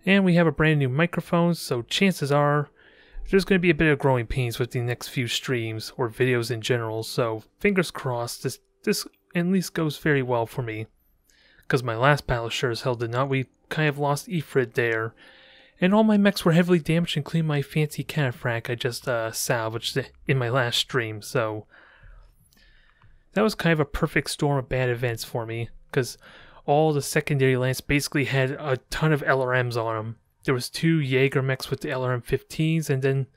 And we have a brand new microphone, so chances are there's going to be a bit of growing pains with the next few streams, or videos in general, so fingers crossed this at least goes very well for me. Because my last battle sure as hell did not. We kind of lost Ifrit there. And all my mechs were heavily damaged, including my fancy cataphracts I just salvaged in my last stream, so that was kind of a perfect storm of bad events for me, because all the secondary lands basically had a ton of LRMs on them. There was 2 Jaeger mechs with the LRM-15s, and then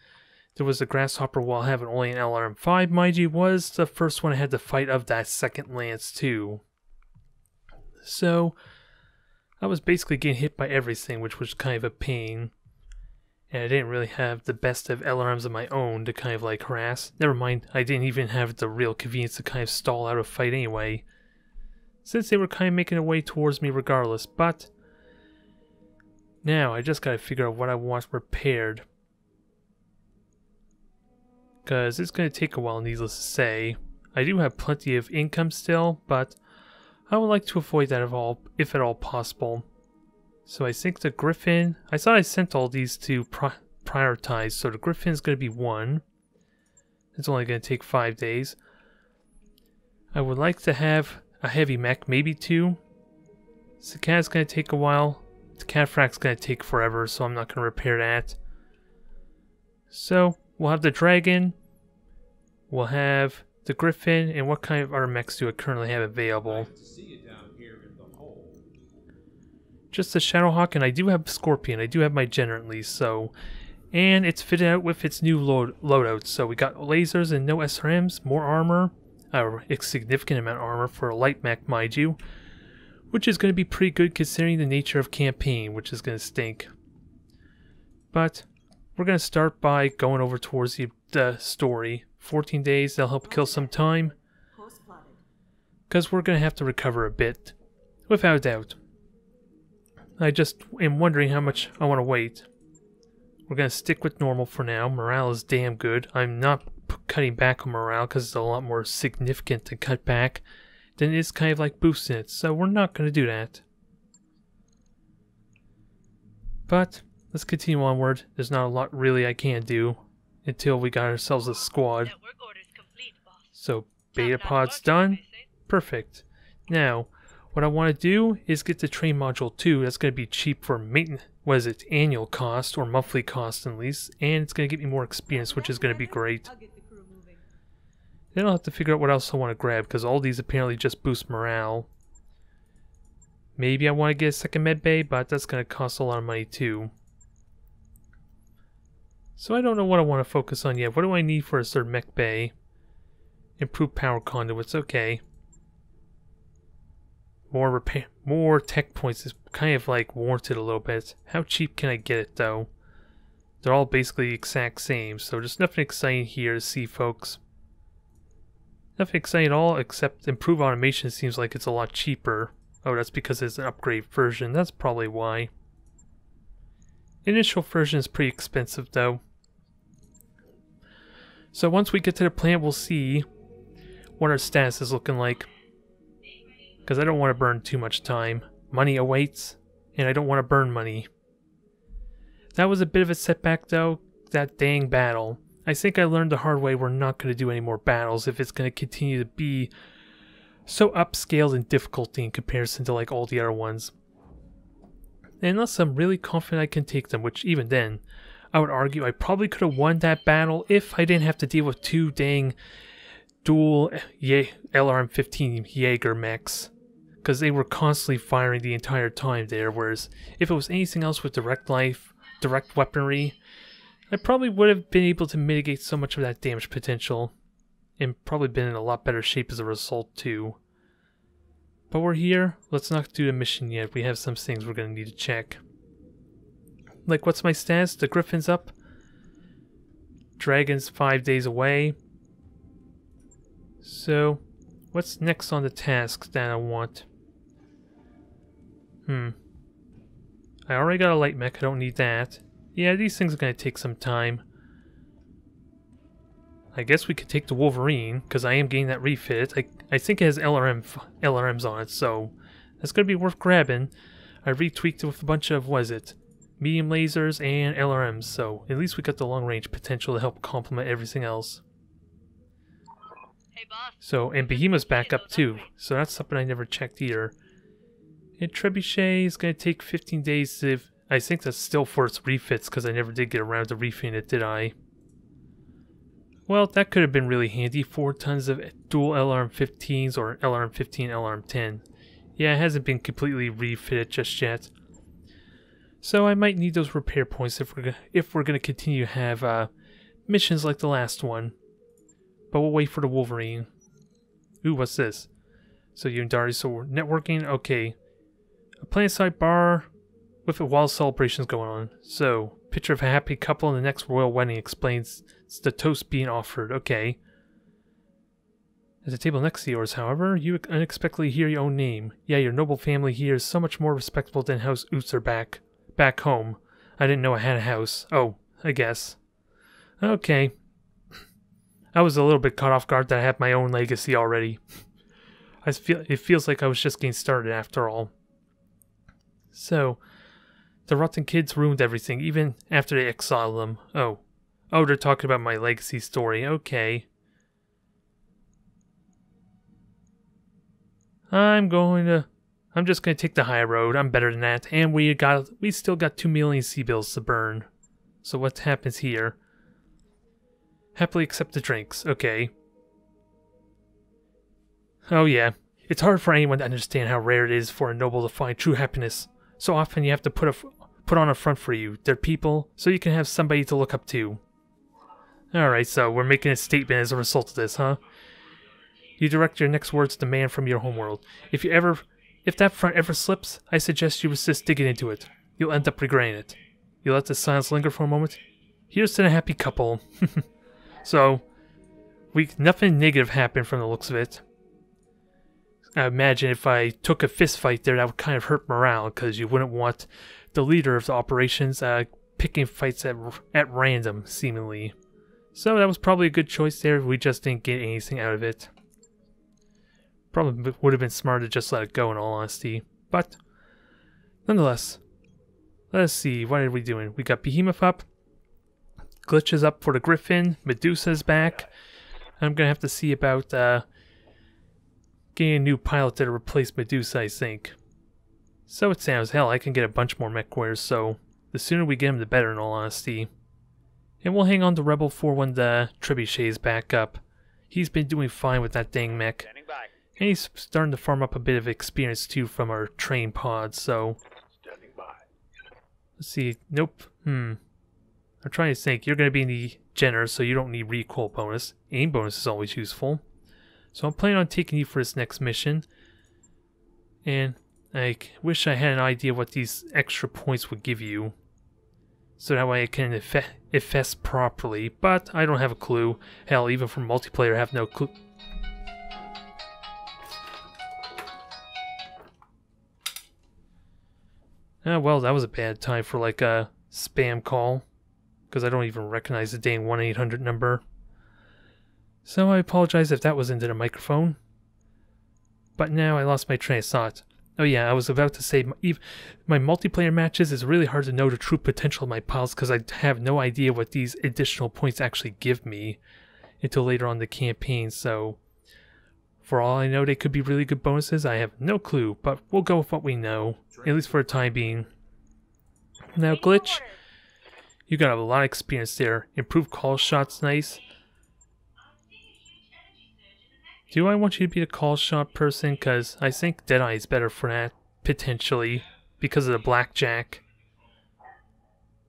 there was a Grasshopper while having only an LRM-5. Mind you, was the first one I had to fight of that second lance too. So I was basically getting hit by everything, which was kind of a pain. And I didn't really have the best of LRMs of my own to kind of like harass. Never mind, I didn't even have the real convenience to kind of stall out a fight anyway, since they were kind of making their way towards me regardless. But now I just gotta figure out what I want repaired, because it's gonna take a while, needless to say. I do have plenty of income still, but I would like to avoid that if at all possible. So I think the Griffin, I thought I sent all these to prioritize, so the Griffin's going to be 1. It's only going to take 5 days. I would like to have a heavy mech, maybe 2. Cicada's going to take a while. The Cataphract's going to take forever, so I'm not going to repair that. So we'll have the Dragon, we'll have the Griffin, and what kind of other mechs do I currently have available? Just the Shadowhawk, and I do have Scorpion. I do have my Jenner at least, so. And it's fitted out with its new loadouts. So we got lasers and no SRMs, more armor, a significant amount of armor for a light mech, mind you, which is going to be pretty good considering the nature of campaign, which is going to stink. But we're going to start by going over towards the story. 14 days, that'll help kill some time, because we're going to have to recover a bit, without a doubt. I just am wondering how much I want to wait. We're going to stick with normal for now. Morale is damn good. I'm not cutting back on morale because it's a lot more significant to cut back than it is kind of like boosting it. So we're not going to do that. But let's continue onward. There's not a lot really I can do until we got ourselves a squad. So beta pod's done. Perfect. Now, what I want to do is get the train module 2. That's going to be cheap for maintenance. What is it? Annual cost or monthly cost at least. And it's going to get me more experience, which is going to be great. Then I'll have to figure out what else I want to grab, because all these apparently just boost morale. Maybe I want to get a second med bay, but that's going to cost a lot of money too. So I don't know what I want to focus on yet. What do I need for a third mech bay? Improved power conduits, okay. More tech points is kind of like warranted a little bit. How cheap can I get it though? They're all basically the exact same, so there's nothing exciting here to see, folks. Nothing exciting at all, except improved automation seems like it's a lot cheaper. Oh, that's because it's an upgrade version. That's probably why. Initial version is pretty expensive though. So once we get to the plant, we'll see what our status is looking like. Because I don't want to burn too much time. Money awaits, and I don't want to burn money. That was a bit of a setback though, that dang battle. I think I learned the hard way we're not going to do any more battles if it's going to continue to be so upscaled in difficulty in comparison to like all the other ones. And unless I'm really confident I can take them, which even then, I would argue I probably could have won that battle if I didn't have to deal with 2 dang dual LRM-15 Jaeger mechs, because they were constantly firing the entire time there, whereas if it was anything else with direct weaponry, I probably would have been able to mitigate so much of that damage potential, and probably been in a lot better shape as a result too. But we're here, let's not do the mission yet. We have some things we're going to need to check. Like, what's my status? The Griffin's up. Dragon's 5 days away. So, what's next on the task that I want? I already got a light mech, I don't need that. Yeah, these things are going to take some time. I guess we could take the Wolverine, because I am getting that refit. I think it has LRMs on it, so that's going to be worth grabbing. I retweaked it with a bunch of, what is it? medium lasers, and LRMs, so at least we got the long range potential to help complement everything else. Hey, boss. So, and Behemoth's back up too, so that's something I never checked either. And Trebuchet is going to take 15 days to... I think that's still for its refits, because I never did get around to refitting it, did I? Well, that could have been really handy. 4 tons of dual LRM-15s, or LRM-15, LRM-10. Yeah, it hasn't been completely refitted just yet. So I might need those repair points if we're going to continue to have missions like the last one. But we'll wait for the Wolverine. Ooh, what's this? So you and Dari, so we're networking? Okay. A planet-side bar with a wild celebrations going on. So, picture of a happy couple in the next royal wedding explains it's the toast being offered. Okay. At the table next to yours, however, you unexpectedly hear your own name. Yeah, your noble family here is so much more respectable than House Uther back home. I didn't know I had a house. Oh, I guess. Okay. I was a little bit caught off guard that I had my own legacy already. It feels like I was just getting started after all. So, the rotten kids ruined everything, even after they exiled them. Oh, they're talking about my legacy story. Okay. I'm just gonna take the high road. I'm better than that. And we still got 2 million C-bills to burn. So what happens here? Happily accept the drinks. Okay. Oh yeah. It's hard for anyone to understand how rare it is for a noble to find true happiness. So often you have to put on a front for you. They're people, so you can have somebody to look up to. Alright, so we're making a statement as a result of this, huh? You direct your next words to man from your homeworld. If that front ever slips, I suggest you resist digging into it. You'll end up regretting it. You let the silence linger for a moment. Here's to the happy couple. So, nothing negative happened from the looks of it. I imagine if I took a fist fight there, that would kind of hurt morale, because you wouldn't want the leader of the operations picking fights at random, seemingly. So that was probably a good choice there. We just didn't get anything out of it. Probably would have been smarter to just let it go, in all honesty. But, nonetheless, let's see, what are we doing? We got Behemoth up, Glitch is up for the Griffin, Medusa's back. I'm gonna have to see about getting a new pilot to replace Medusa, I think. So it sounds, hell, I can get a bunch more mech wares, so the sooner we get him, the better, in all honesty. And we'll hang on to Rebel for when the Trebuchet is back up. He's been doing fine with that dang mech. And he's starting to farm up a bit of experience too from our train pods, so... Let's see, nope, I'm trying to think, you're going to be in the Jenner, so you don't need recoil bonus. Aim bonus is always useful. So I'm planning on taking you for this next mission. And I wish I had an idea what these extra points would give you. So that way I can effect properly, but I don't have a clue. Hell, even for multiplayer I have no clue. Well, that was a bad time for like a spam call, because I don't even recognize the dang 1-800 number. So I apologize if that was into the microphone. But now I lost my train of thought. Oh yeah, I was about to say, my multiplayer matches is really hard to know the true potential of my pilots because I have no idea what these additional points actually give me until later on in the campaign, so for all I know they could be really good bonuses. I have no clue, but we'll go with what we know, at least for the time being. Now Glitch, you got a lot of experience there. Improved call shots, nice. Do I want you to be the call shot person? Because I think Deadeye is better for that, potentially, because of the blackjack.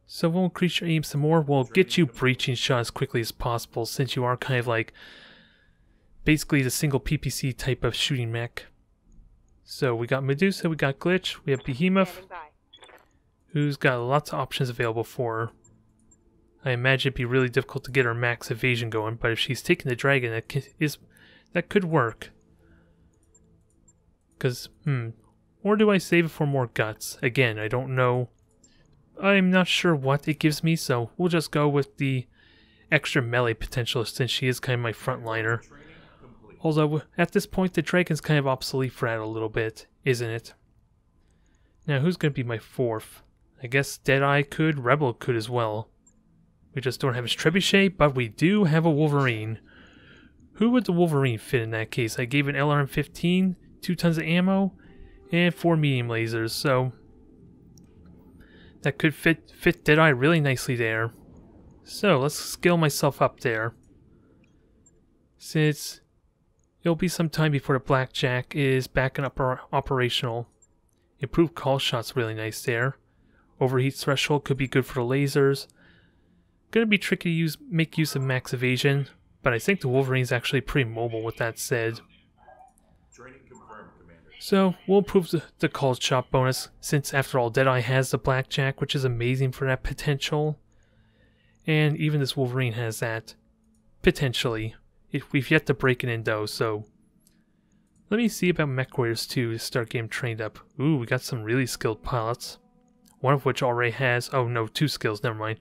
So we'll increase your aim some more. We'll get you breaching shot as quickly as possible, since you are kind of like basically the single PPC type of shooting mech. So we got Medusa, we got Glitch, we have Behemoth, who's got lots of options available for her. I imagine it'd be really difficult to get her max evasion going, but if she's taking the dragon, that could work. Because, or do I save it for more guts? Again, I don't know. I'm not sure what it gives me, so we'll just go with the extra melee potential since she is kind of my frontliner. Although, at this point, the dragon's kind of obsolete for that a little bit, isn't it? Now, who's going to be my fourth? I guess Deadeye could, Rebel could as well. We just don't have his trebuchet, but we do have a Wolverine. Who would the Wolverine fit in that case? I gave an LRM-15, 2 tons of ammo, and 4 medium lasers, so that could fit Deadeye really nicely there. So let's scale myself up there, since it'll be some time before the Blackjack is back and operational. Improved call shot's really nice there. Overheat threshold could be good for the lasers. Gonna be tricky to make use of max evasion, but I think the Wolverine's actually pretty mobile with that said. Training confirmed, Commander. So we'll improve the call shot bonus, since after all Deadeye has the Blackjack, which is amazing for that potential. And even this Wolverine has that. Potentially. We've yet to break it in though, so let me see about mech warriors too to start getting trained up. Ooh, we got some really skilled pilots. One of which already has, oh no, 2 skills, never mind.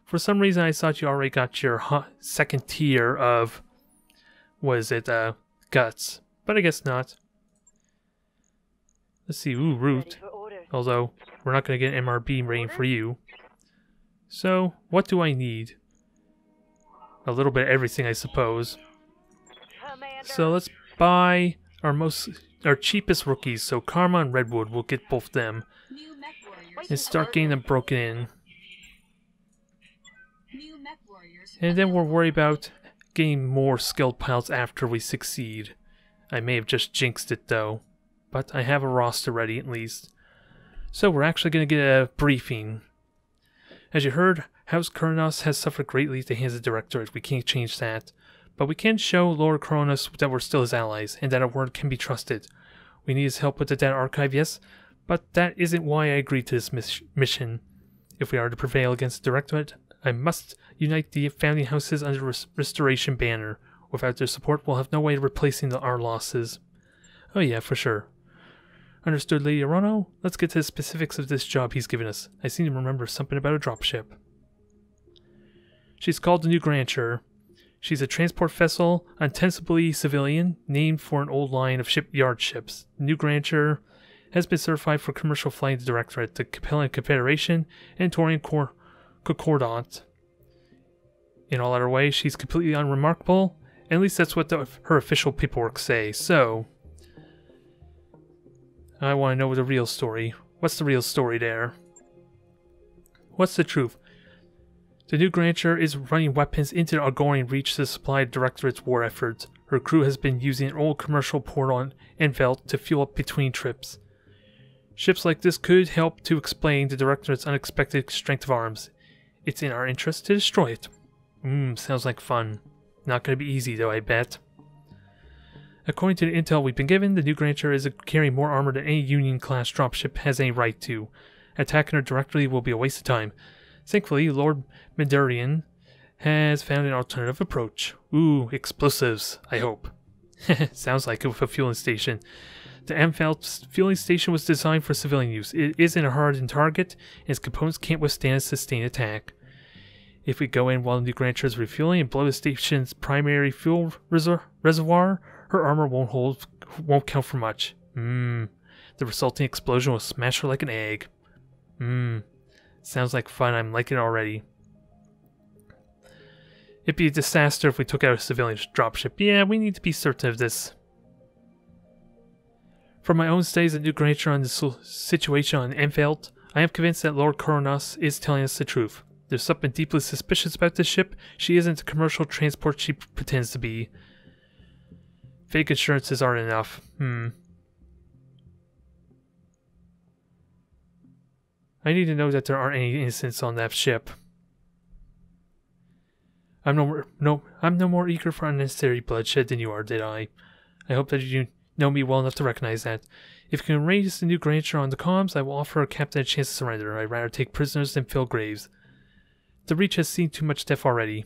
For some reason I thought you already got your second tier of, guts. But I guess not. Let's see, ooh, root. Although, we're not going to get an MRB rating for you. So, what do I need? A little bit of everything, I suppose. So let's buy our cheapest rookies. So Karma and Redwood, we'll get both them. And start getting them broken in. And then we'll worry about getting more skilled pilots after we succeed. I may have just jinxed it though. But I have a roster ready at least. So we're actually going to get a briefing. As you heard, House Kronos has suffered greatly at the hands of the Directorate. We can't change that. But we can show Lord Kronos that we're still his allies, and that our word can be trusted. We need his help with the data archive, yes, but that isn't why I agreed to this mission. If we are to prevail against the Directorate, I must unite the founding houses under Restoration banner. Without their support, we'll have no way of replacing our losses. Oh yeah, for sure. Understood, Lady Arano? Let's get to the specifics of this job he's given us. I seem to remember something about a dropship. She's called the New Grancher. She's a transport vessel, ostensibly civilian, named for an old line of shipyard ships. The New Grancher has been certified for commercial flight in the Directorate, the Capellan Confederation, and Taurian Concordat. In all other ways, she's completely unremarkable. At least that's what her official paperwork say. So, I want to know the real story. What's the real story there? What's the truth? The New Grancher is running weapons into the Argonian Reach to supply the Directorate's war efforts. Her crew has been using an old commercial port on Envelt to fuel up between trips. Ships like this could help to explain the Directorate's unexpected strength of arms. It's in our interest to destroy it. Sounds like fun. Not going to be easy though, I bet. According to the intel we've been given, the New Grancher is carrying more armor than any Union-class dropship has any right to. Attacking her directly will be a waste of time. Thankfully, Lord Medurian has found an alternative approach. Ooh, explosives, I hope. Sounds like it with a fueling station. The Amphelt fueling station was designed for civilian use. It isn't a hardened target, and its components can't withstand a sustained attack. If we go in while the New Grancher is refueling and blow the station's primary fuel reservoir, her armor won't count for much. The resulting explosion will smash her like an egg. Sounds like fun. I'm liking it already. It'd be a disaster if we took out a civilian dropship. Yeah, we need to be certain of this. From my own studies at New Grancher on the situation on Envelt, I am convinced that Lord Kronos is telling us the truth. There's something deeply suspicious about this ship. She isn't the commercial transport she pretends to be. Fake assurances aren't enough. I need to know that there aren't any innocents on that ship. I'm no more eager for unnecessary bloodshed than you are, Deadeye. I hope that you know me well enough to recognize that. If you can raise the New Grancher on the comms, I will offer a captain a chance to surrender. I'd rather take prisoners than fill graves. The Reach has seen too much death already.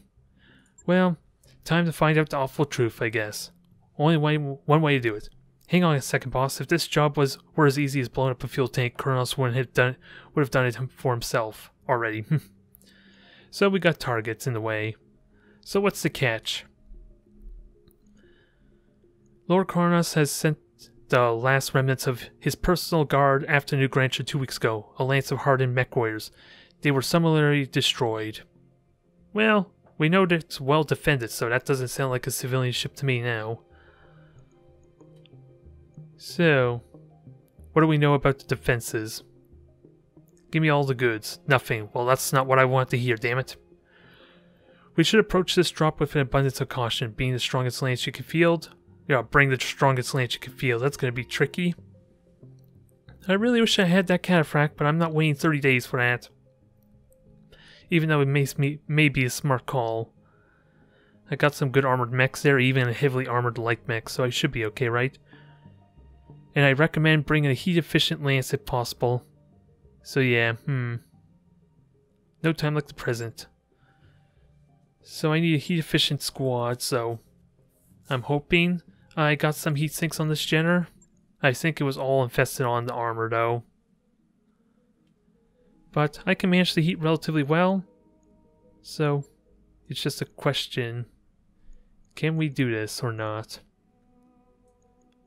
Well, time to find out the awful truth, I guess. Only one way to do it. Hang on a second, boss. If this job were as easy as blowing up a fuel tank, Kronos would have done it for himself already. So we got targets in the way. So what's the catch? Lord Kronos has sent the last remnants of his personal guard after New Grantia 2 weeks ago, a lance of hardened mech warriors. They were similarly destroyed. Well, we know that it's well defended, so that doesn't sound like a civilian ship to me now. So, what do we know about the defenses? Give me all the goods. Nothing. Well, that's not what I want to hear, damn it. We should approach this drop with an abundance of caution, being the strongest lance you can field. Yeah, bring the strongest lance you can field. That's going to be tricky. I really wish I had that cataphract, but I'm not waiting 30 days for that. Even though it may be a smart call. I got some good armored mechs there, even a heavily armored light mech, so I should be okay, right? And I recommend bringing a heat-efficient lance if possible. So yeah, no time like the present. So I need a heat-efficient squad, so I'm hoping I got some heat sinks on this Jenner. I think it was all infested on the armor, though. But I can manage the heat relatively well, so it's just a question, can we do this or not?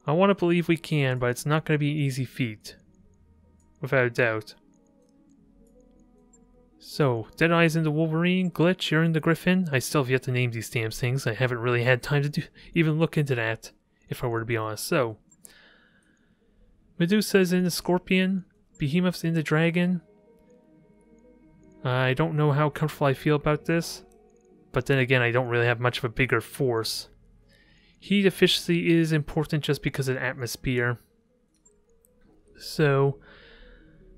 I want to believe we can, but it's not going to be an easy feat, without a doubt. So, Deadeye's in the Wolverine, Glitch, you're in the Griffin. I still have yet to name these damn things. I haven't really had time to even look into that, if I were to be honest. So, Medusa's in the Scorpion, Behemoth's in the Dragon. I don't know how comfortable I feel about this, but then again, I don't really have much of a bigger force. Heat efficiency is important just because of the atmosphere. So,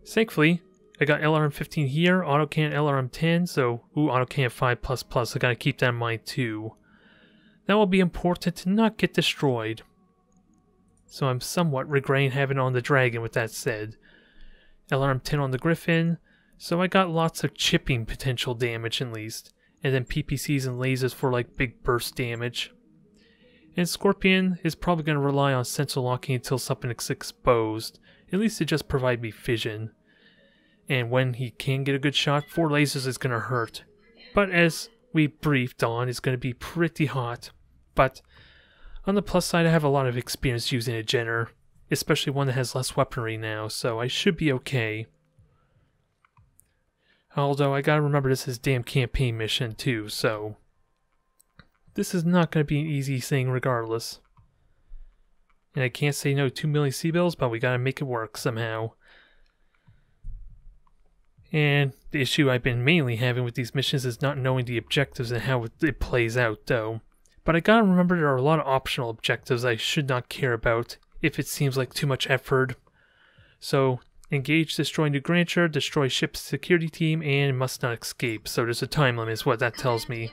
thankfully, I got LRM 15 here, autocannon LRM 10, so, autocannon 5++, I gotta keep that in mind too. That will be important to not get destroyed. So I'm somewhat regretting having it on the Dragon with that said. LRM 10 on the Griffin, so I got lots of chipping potential damage at least, and then PPCs and lasers for like big burst damage. And Scorpion is probably going to rely on sensor locking until something is exposed, at least to just provide me vision. And when he can get a good shot, 4 lasers is going to hurt. But as we briefed on, it's going to be pretty hot. But on the plus side, I have a lot of experience using a Jenner, especially one that has less weaponry now, so I should be okay. Although I gotta remember this is a damn campaign mission too, so this is not going to be an easy thing regardless. And I can't say no to 2 million C-bills, but we gotta make it work somehow. And the issue I've been mainly having with these missions is not knowing the objectives and how it plays out, though. But I gotta remember there are a lot of optional objectives I should not care about if it seems like too much effort. So, engage, destroy New Grantia, destroy ship's security team, and must not escape. So there's a time limit is what that tells me.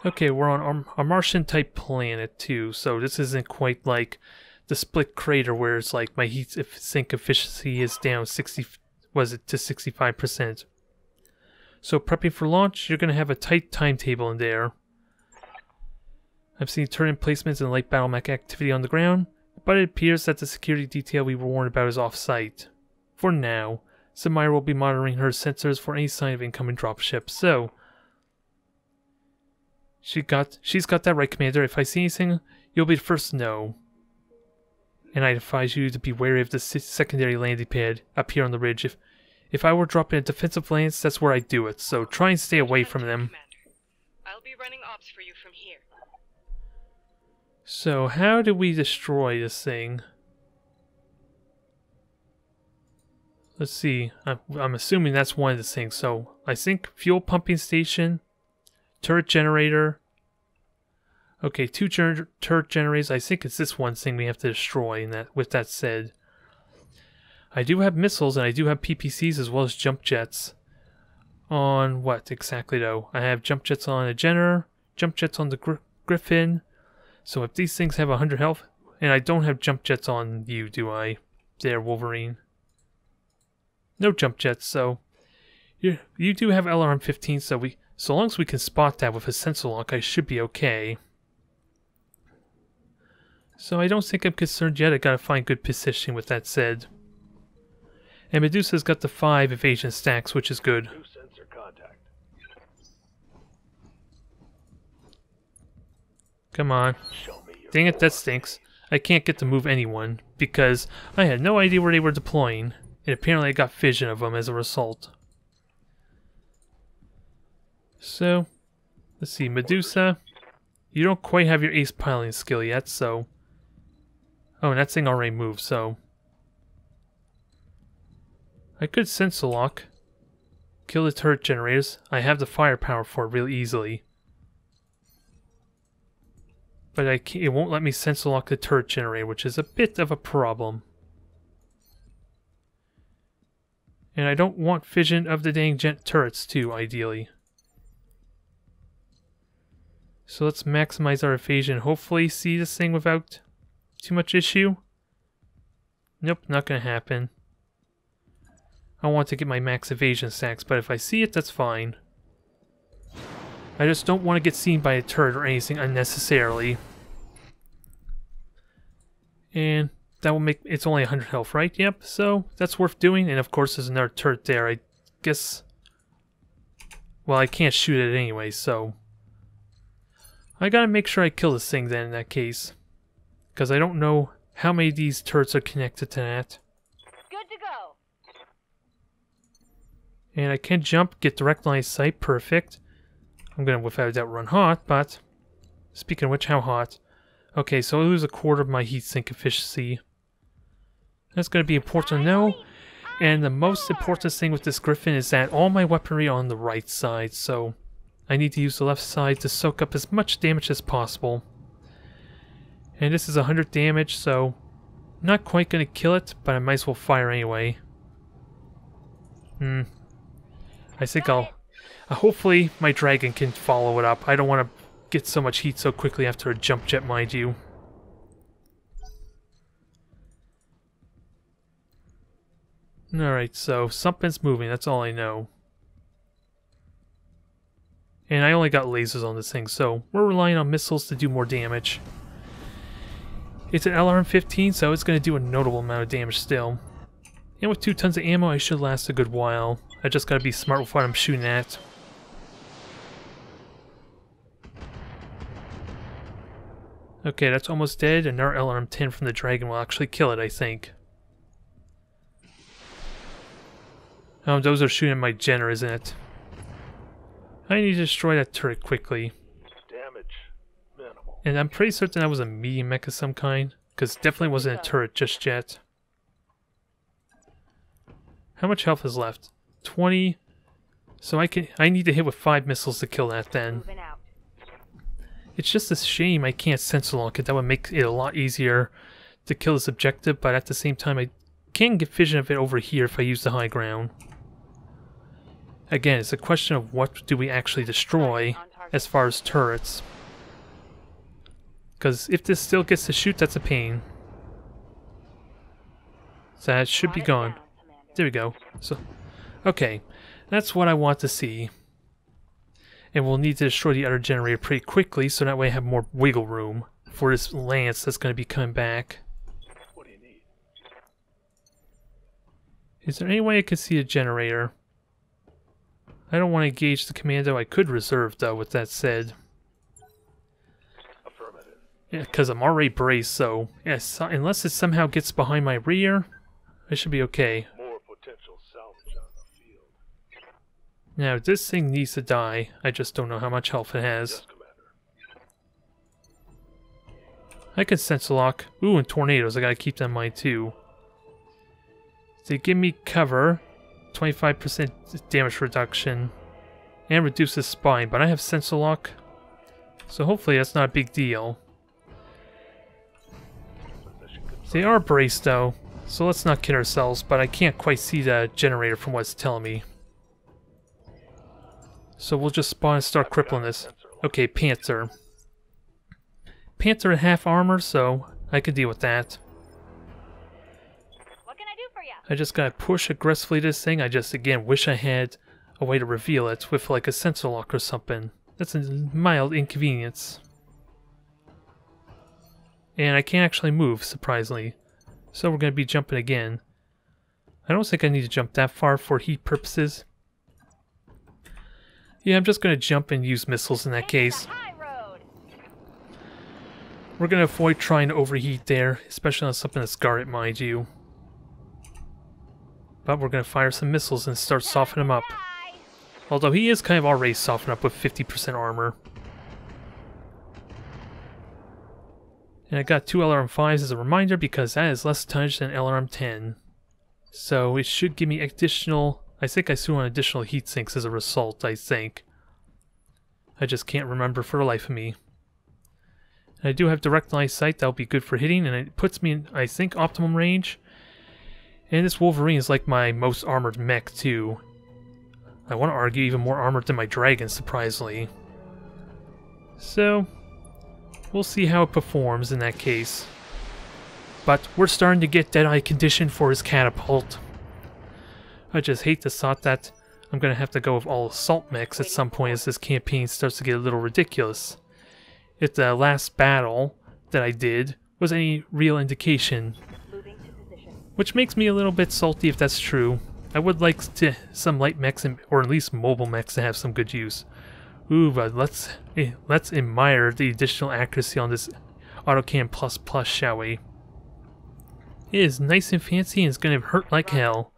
Okay, we're on a Martian-type planet, too, so this isn't quite like the split crater where it's like my heat sink efficiency is down 65%. So prepping for launch, you're going to have a tight timetable in there. I've seen turret placements and light battle mech activity on the ground, but it appears that the security detail we were warned about is off-site. For now, Samira will be monitoring her sensors for any sign of incoming dropships, so she's got that right, Commander. If I see anything, you'll be the first to know. And I advise you to be wary of the secondary landing pad up here on the ridge. If I were dropping a defensive lance, that's where I'd do it, so try and stay away from them. I'll be running ops for you from here. So, how do we destroy this thing? Let's see. I'm assuming that's one of the things. So, I think fuel pumping station, turret generator. Okay, 2 turret generators. I think it's this one thing we have to destroy. And with that said, I do have missiles and I do have PPCs as well as jump jets. On what exactly though? I have jump jets on a Jenner, jump jets on the Griffin. So if these things have 100 health, and I don't have jump jets on you, do I? There, Wolverine. No jump jets, so you do have LRM 15, so long as we can spot that with a sensor lock, I should be okay. So I don't think I'm concerned yet. I gotta find good positioning with that said. And Medusa's got the 5 evasion stacks, which is good. New sensor contact. Come on. Show me your Dang it, that stinks. I can't get to move anyone, because I had no idea where they were deploying, and apparently I got vision of them as a result. So, let's see, Medusa, you don't quite have your ace piloting skill yet, so... Oh, and that thing already moved, so... I could sense lock. Kill the turret generators. I have the firepower for it really easily. But it won't let me sense lock the turret generator, which is a bit of a problem. And I don't want vision of the dang turrets too, ideally. So let's maximize our evasion. Hopefully see this thing without too much issue. Nope, not gonna happen. I want to get my max evasion stacks, but if I see it, that's fine. I just don't want to get seen by a turret or anything unnecessarily. And that will make... It's only 100 health, right? Yep, so that's worth doing. And of course there's another turret there. I guess... Well, I can't shoot it anyway, so... I gotta make sure I kill this thing then in that case. Because I don't know how many of these turrets are connected to that. Good to go. And I can jump, get direct line of sight, perfect. I'm gonna without a doubt run hot, but... Speaking of which, how hot? Okay, so I lose a quarter of my heat sink efficiency. That's gonna be important to know. And the most important thing with this Griffin is that all my weaponry are on the right side, so... I need to use the left side to soak up as much damage as possible. And this is 100 damage, so... Not quite gonna kill it, but I might as well fire anyway. I think I'll... hopefully my dragon can follow it up. I don't want to get so much heat so quickly after a jump jet, mind you. Alright, so something's moving, that's all I know. And I only got lasers on this thing, so we're relying on missiles to do more damage. It's an LRM-15, so it's going to do a notable amount of damage still. And with 2 tons of ammo, I should last a good while. I just gotta be smart with what I'm shooting at. Okay, that's almost dead. Another LRM-10 from the Dragon will actually kill it, I think. Oh, those are shooting at my Jenner, isn't it? I need to destroy that turret quickly. Damage minimal. And I'm pretty certain that was a medium mech of some kind, because definitely wasn't a turret just yet. How much health is left? 20. So I need to hit with 5 missiles to kill that then. Moving out. It's just a shame I can't sensor lock it. That would make it a lot easier to kill this objective, but at the same time I can get vision of it over here if I use the high ground. Again, it's a question of what do we actually destroy as far as turrets. Because if this still gets to shoot, that's a pain. So that should be gone. There we go. So, okay, that's what I want to see. And we'll need to destroy the other generator pretty quickly, so that way I have more wiggle room for this lance that's going to be coming back. What do you need? Is there any way I could see a generator? I don't want to engage the commando. I could reserve, though, with that said. Affirmative. Yeah, because I'm already braced, so... Yes, unless it somehow gets behind my rear, I should be okay. More potential salvage on the field. Now, this thing needs to die. I just don't know how much health it has. Yes, Commander. I can sense lock. Ooh, and tornadoes. I gotta keep that in mind, too. They give me cover. 25% damage reduction. And reduce the spine, but I have sensor lock. So hopefully that's not a big deal. They are braced, though. So let's not kid ourselves, but I can't quite see the generator from what it's telling me. So we'll just spawn and start crippling this. Okay, Panther. Panther at half armor, so I can deal with that. What can I do for you? I just gotta push aggressively this thing. I just, again, wish I had a way to reveal it with like a sensor lock or something. That's a mild inconvenience. And I can't actually move, surprisingly. So we're gonna be jumping again. I don't think I need to jump that far for heat purposes. Yeah, I'm just gonna jump and use missiles in that case. High road. We're going to avoid trying to overheat there, especially on something that's guarded, mind you. But we're going to fire some missiles and start softening him up. Although he is kind of already softened up with 50% armor. And I got 2 LRM-5s as a reminder because that is less tonnage than LRM-10. So it should give me additional... I think I threw on additional heat sinks as a result, I think. I just can't remember for the life of me. And I do have direct line of sight, that'll be good for hitting, and it puts me in, I think, optimum range. And this Wolverine is like my most armored mech, too. I want to argue even more armored than my dragon, surprisingly. So, we'll see how it performs in that case. But we're starting to get Deadeye condition for his catapult. I just hate the thought that I'm going to have to go with all assault mechs at some point as this campaign starts to get a little ridiculous. If the last battle that I did was any real indication. Which makes me a little bit salty if that's true. I would like some light mechs, or at least mobile mechs, to have some good use. Ooh, but let's admire the additional accuracy on this Autocam Plus, shall we? It is nice and fancy and it's going to hurt like hell.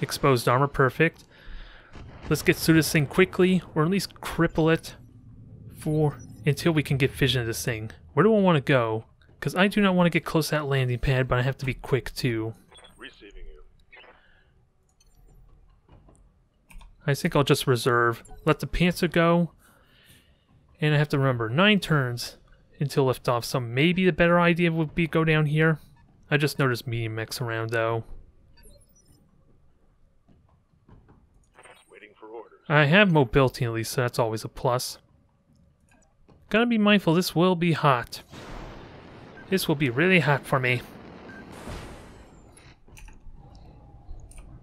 Exposed armor, perfect. Let's get through this thing quickly, or at least cripple it until we can get vision of this thing. Where do I want to go? Because I do not want to get close to that landing pad, but I have to be quick too. Receiving you. I think I'll just reserve. Let the Panther go. And I have to remember, 9 turns until liftoff, so maybe the better idea would be go down here. I just noticed medium mechs around though. Waiting for orders. I have mobility at least, so that's always a plus. Gotta be mindful, this will be hot. This will be really hot for me.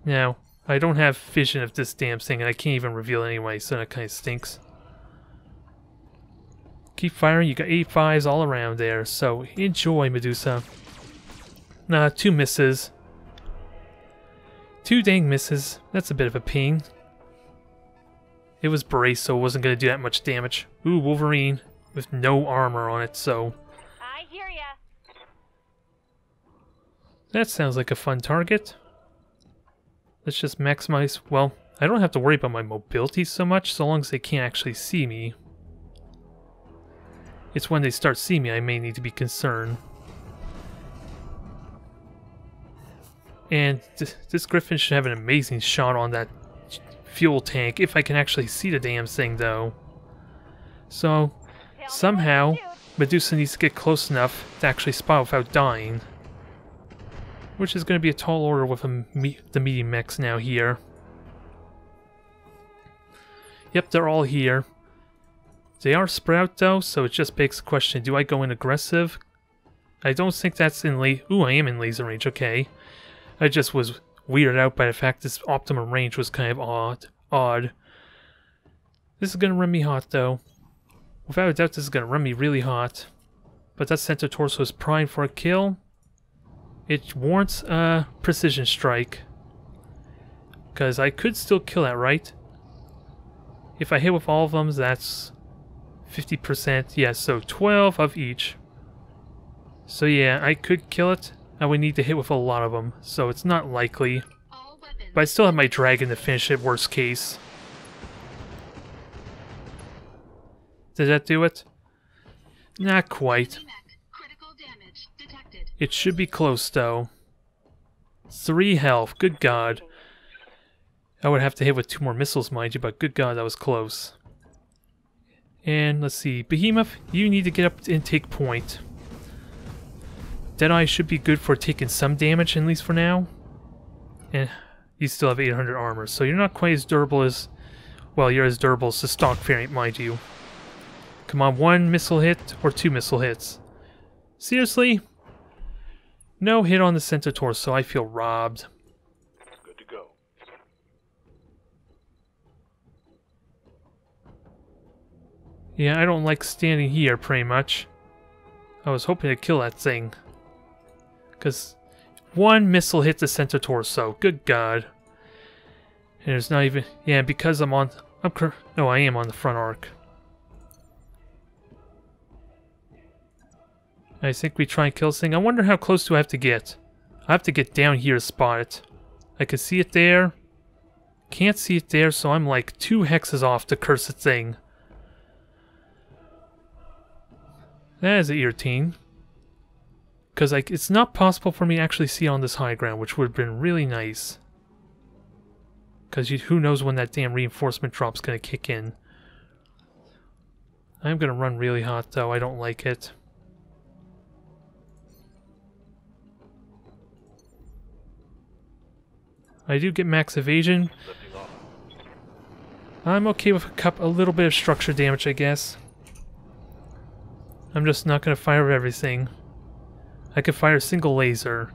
Now, I don't have vision of this damn thing, and I can't even reveal it anyway, so that kind of stinks. Keep firing, you got 85s all around there, so enjoy, Medusa. Nah, 2 misses. 2 dang misses. That's a bit of a pain. It was braced, so it wasn't going to do that much damage. Ooh, Wolverine with no armor on it, so... I hear ya. That sounds like a fun target. Let's just maximize... Well, I don't have to worry about my mobility so much, so long as they can't actually see me. It's when they start seeing me I may need to be concerned. And this Griffin should have an amazing shot on that fuel tank, if I can actually see the damn thing, though. So, somehow, Medusa needs to get close enough to actually spot without dying. Which is going to be a tall order with the medium mechs now here. Yep, they're all here. They are spread out though, so it just begs the question, do I go in aggressive? I don't think that's in Ooh, I am in laser range, okay. I just was weirded out by the fact this optimum range was kind of odd. This is going to run me hot though. Without a doubt this is going to run me really hot. But that center torso is primed for a kill. It warrants a precision strike. Because I could still kill that, right? If I hit with all of them, that's 50%. Yeah, so 12 of each. So yeah, I could kill it. I would need to hit with a lot of them, so it's not likely. But I still have my dragon to finish it, worst case. Did that do it? Not quite. It should be close, though. 3 health, good god. I would have to hit with 2 more missiles, mind you, but good god, that was close. And let's see, Behemoth, you need to get up to intake point. Deadeye should be good for taking some damage, at least for now. And you still have 800 armor, so you're not quite as durable as... Well, you're as durable as the stock variant, mind you. Come on, 1 missile hit or 2 missile hits. Seriously? No hit on the center torso, I feel robbed. Good to go. Yeah, I don't like standing here, pretty much. I was hoping to kill that thing. Because 1 missile hit the center torso. Good god. And there's not even... Yeah, because I'm on... No, I am on the front arc. I think we try and kill this thing. I wonder how close do I have to get? I have to get down here to spot it. I can see it there. Can't see it there, so I'm like 2 hexes off to curse the thing. That is irritating. Because like it's not possible for me to actually see on this high ground, which would have been really nice. Because who knows when that damn reinforcement drop's going to kick in. I'm going to run really hot though, I don't like it. I do get max evasion. I'm okay with a little bit of structure damage, I guess. I'm just not going to fire everything. I could fire a single laser.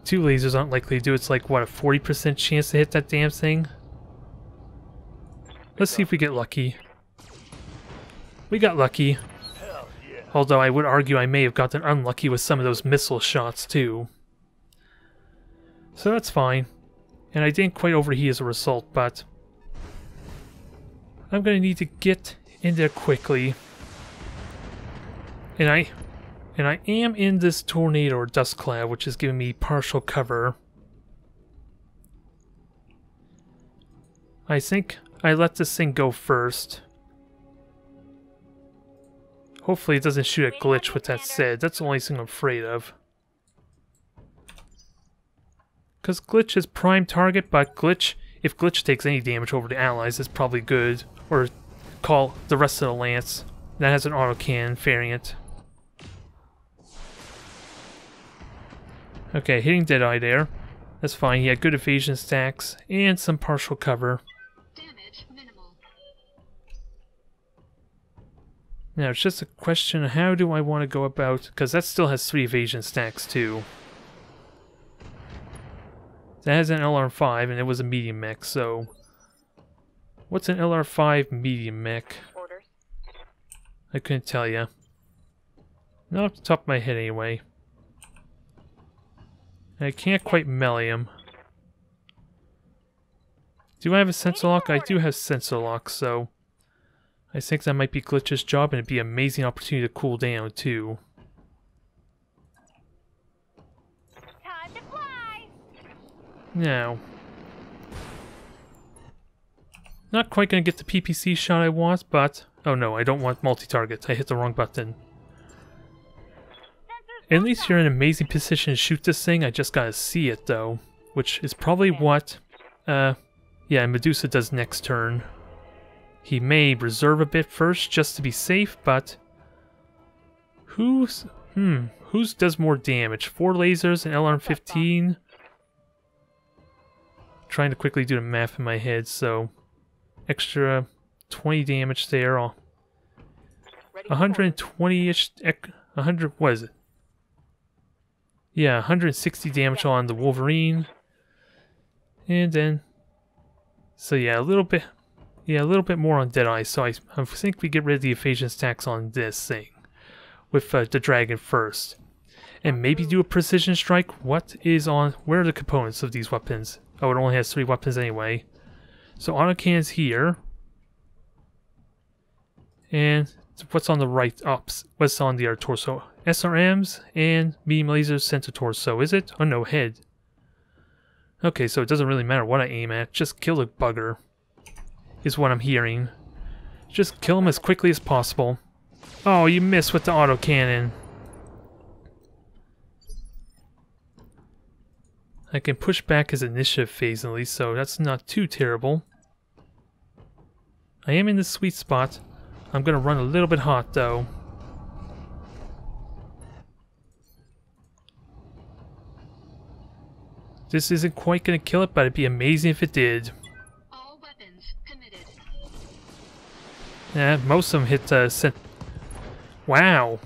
2 lasers aren't likely to do. It's like, what, a 40% chance to hit that damn thing? Let's see if we get lucky. We got lucky. Although I would argue I may have gotten unlucky with some of those missile shots too. So that's fine. And I didn't quite overheat as a result, but I'm going to need to get in there quickly. And I am in this tornado or dust cloud, which is giving me partial cover. I think I let this thing go first. Hopefully it doesn't shoot a glitch with that said. That's the only thing I'm afraid of. Because glitch is prime target, but if glitch takes any damage over the allies, it's probably good. Or call the rest of the lance. That has an autocannon variant. Okay, hitting Deadeye there. That's fine. He had good evasion stacks and some partial cover. Damage minimal. Now it's just a question of how do I want to go about, because that still has 3 evasion stacks too. That has an LR5 and it was a medium mech, so what's an LR5 medium mech? Orders. I couldn't tell you. Not off the top of my head anyway. I can't quite melee him. Do I have a sensor lock? I do have sensor lock, so I think that might be Glitch's job, and it'd be an amazing opportunity to cool down too. Time to fly. Now, not quite gonna get the PPC shot I want, but oh no, I don't want multi-target. I hit the wrong button. At least you're in an amazing position to shoot this thing. I just gotta see it though, which is probably what yeah, Medusa does next turn. He may reserve a bit first just to be safe, but who's does more damage? 4 lasers and LR15. Trying to quickly do the math in my head, so extra 20 damage there. 120-ish, 100, what is it? Yeah, 160 damage on the Wolverine. And then, so yeah, a little bit more on Deadeye, so I think we get rid of the evasion stacks on this thing. With the dragon first. And maybe do a precision strike. Where are the components of these weapons? Oh, it only has 3 weapons anyway. So autocannon's here. And what's on the right? What's on the other torso? SRMs and medium laser center torso, is it? Oh no, head. Okay, so it doesn't really matter what I aim at. Just kill the bugger. Is what I'm hearing. Just kill him as quickly as possible. Oh, you missed with the autocannon. I can push back his initiative phase at least, so that's not too terrible. I am in the sweet spot. I'm gonna run a little bit hot though. This isn't quite gonna kill it, but it'd be amazing if it did. All weapons committed. Yeah, most of them hit Wow.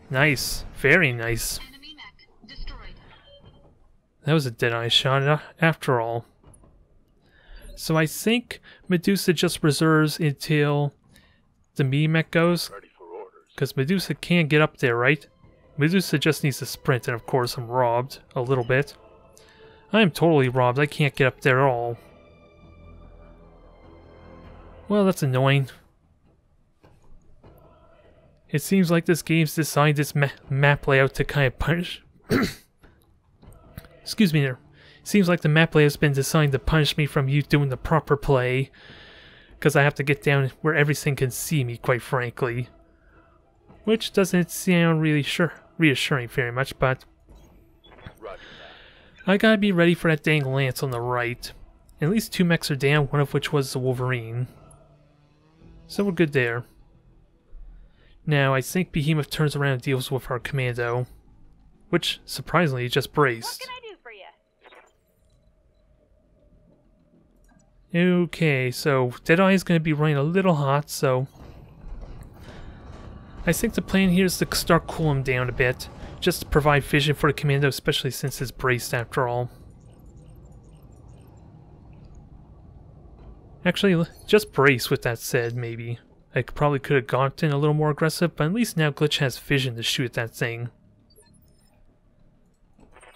Nice. Very nice. Enemy mech destroyed. That was a Deadeye shot after all. So I think Medusa just reserves until the medium mech goes. Ready for orders. Because Medusa can't get up there, right? Medusa just needs to sprint, and of course I'm robbed a little bit. I am totally robbed. I can't get up there at all. Well, that's annoying. It seems like this game's designed its map layout to kind of punish... Excuse me there. Seems like the map layout's been designed to punish me from you doing the proper play. Because I have to get down where everything can see me, quite frankly. Which doesn't sound really reassuring very much, but... I gotta be ready for that dang lance on the right. At least 2 mechs are down, one of which was the Wolverine. So we're good there. Now, I think Behemoth turns around and deals with our commando. Which, surprisingly, just braced. What can I do for you? Okay, so Deadeye is going to be running a little hot, so... I think the plan here is to start cooling him down a bit. Just to provide vision for the commando, especially since it's braced after all. Actually, just brace with that said, maybe. I probably could have gotten a little more aggressive, but at least now Glitch has vision to shoot at that thing.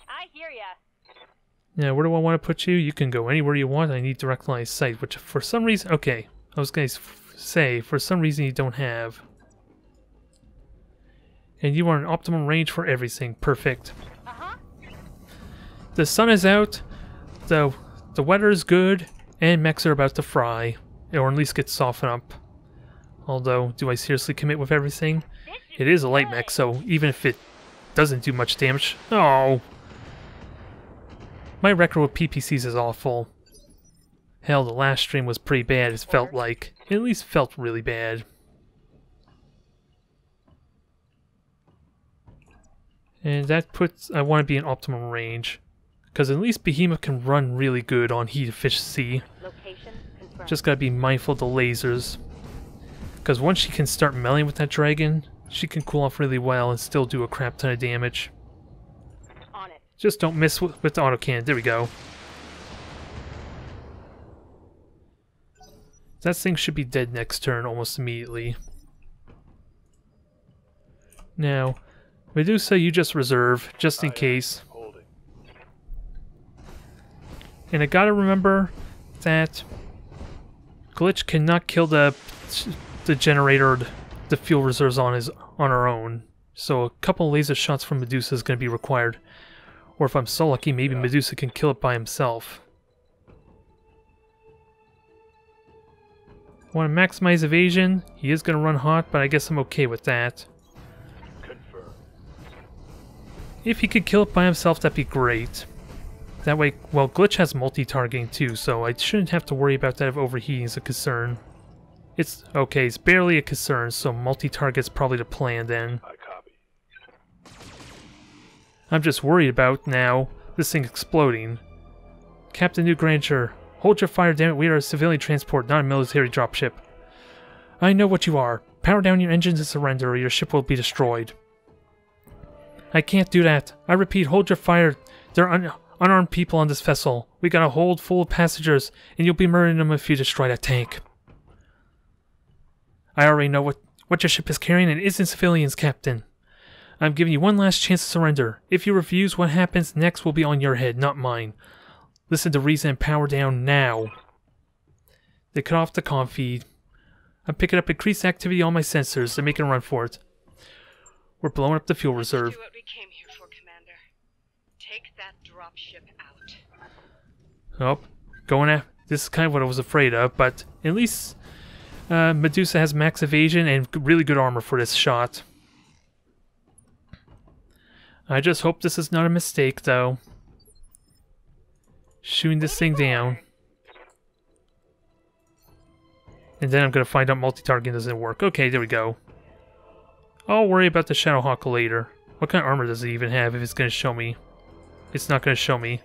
I hear ya. Now, where do I want to put you? You can go anywhere you want. I need direct line of sight, which for some reason... Okay, I was going to say, for some reason you don't have. And you are in optimum range for everything. Perfect. Uh-huh. The sun is out, the weather is good, and mechs are about to fry. Or at least get softened up. Although, do I seriously commit with everything? It is a light mech, so even if it doesn't do much damage... Oh! My record with PPCs is awful. Hell, the last stream was pretty bad, it felt like. It at least felt really bad. And that puts... I want to be in optimum range. Because at least Behemoth can run really good on heat efficiency. Location confirmed. Just gotta be mindful of the lasers. Because once she can start meleeing with that dragon, she can cool off really well and still do a crap ton of damage. On it. Just don't miss with the autocannon. There we go. That thing should be dead next turn almost immediately. Now, Medusa, you just reserve, just in case. Holding. And I gotta remember that Glitch cannot kill the generator, the fuel reserves on our own. So a couple laser shots from Medusa is going to be required. Or if I'm so lucky, maybe Medusa can kill it by himself. I want to maximize evasion. He is going to run hot, but I guess I'm okay with that. Confirmed. If he could kill it by himself, that'd be great. That way, well, Glitch has multi-targeting too, so I shouldn't have to worry about that if overheating is a concern. It's okay, it's barely a concern, so multi-target's probably the plan then. I copy. I'm just worried about, now, this thing exploding. Captain New Grandeur, hold your fire, damn it, we are a civilian transport, not a military dropship. I know what you are. Power down your engines and surrender, or your ship will be destroyed. I can't do that. I repeat, hold your fire. There are unarmed people on this vessel. We got a hold full of passengers, and you'll be murdering them if you destroy that tank. I already know what your ship is carrying and isn't civilians, Captain. I'm giving you one last chance to surrender. If you refuse, what happens next will be on your head, not mine. Listen to reason and power down now. They cut off the comm feed. I'm picking up increased activity on my sensors. They're making a run for it. We're blowing up the fuel reserve. Do what we came here for, Commander. Take that dropship out. Oh, going at... This is kind of what I was afraid of, but at least... Medusa has max evasion and really good armor for this shot. I just hope this is not a mistake, though. Shooting this thing down. And then I'm going to find out multi-targeting doesn't work. Okay, there we go. I'll worry about the Shadowhawk later. What kind of armor does it even have if it's going to show me? It's not going to show me.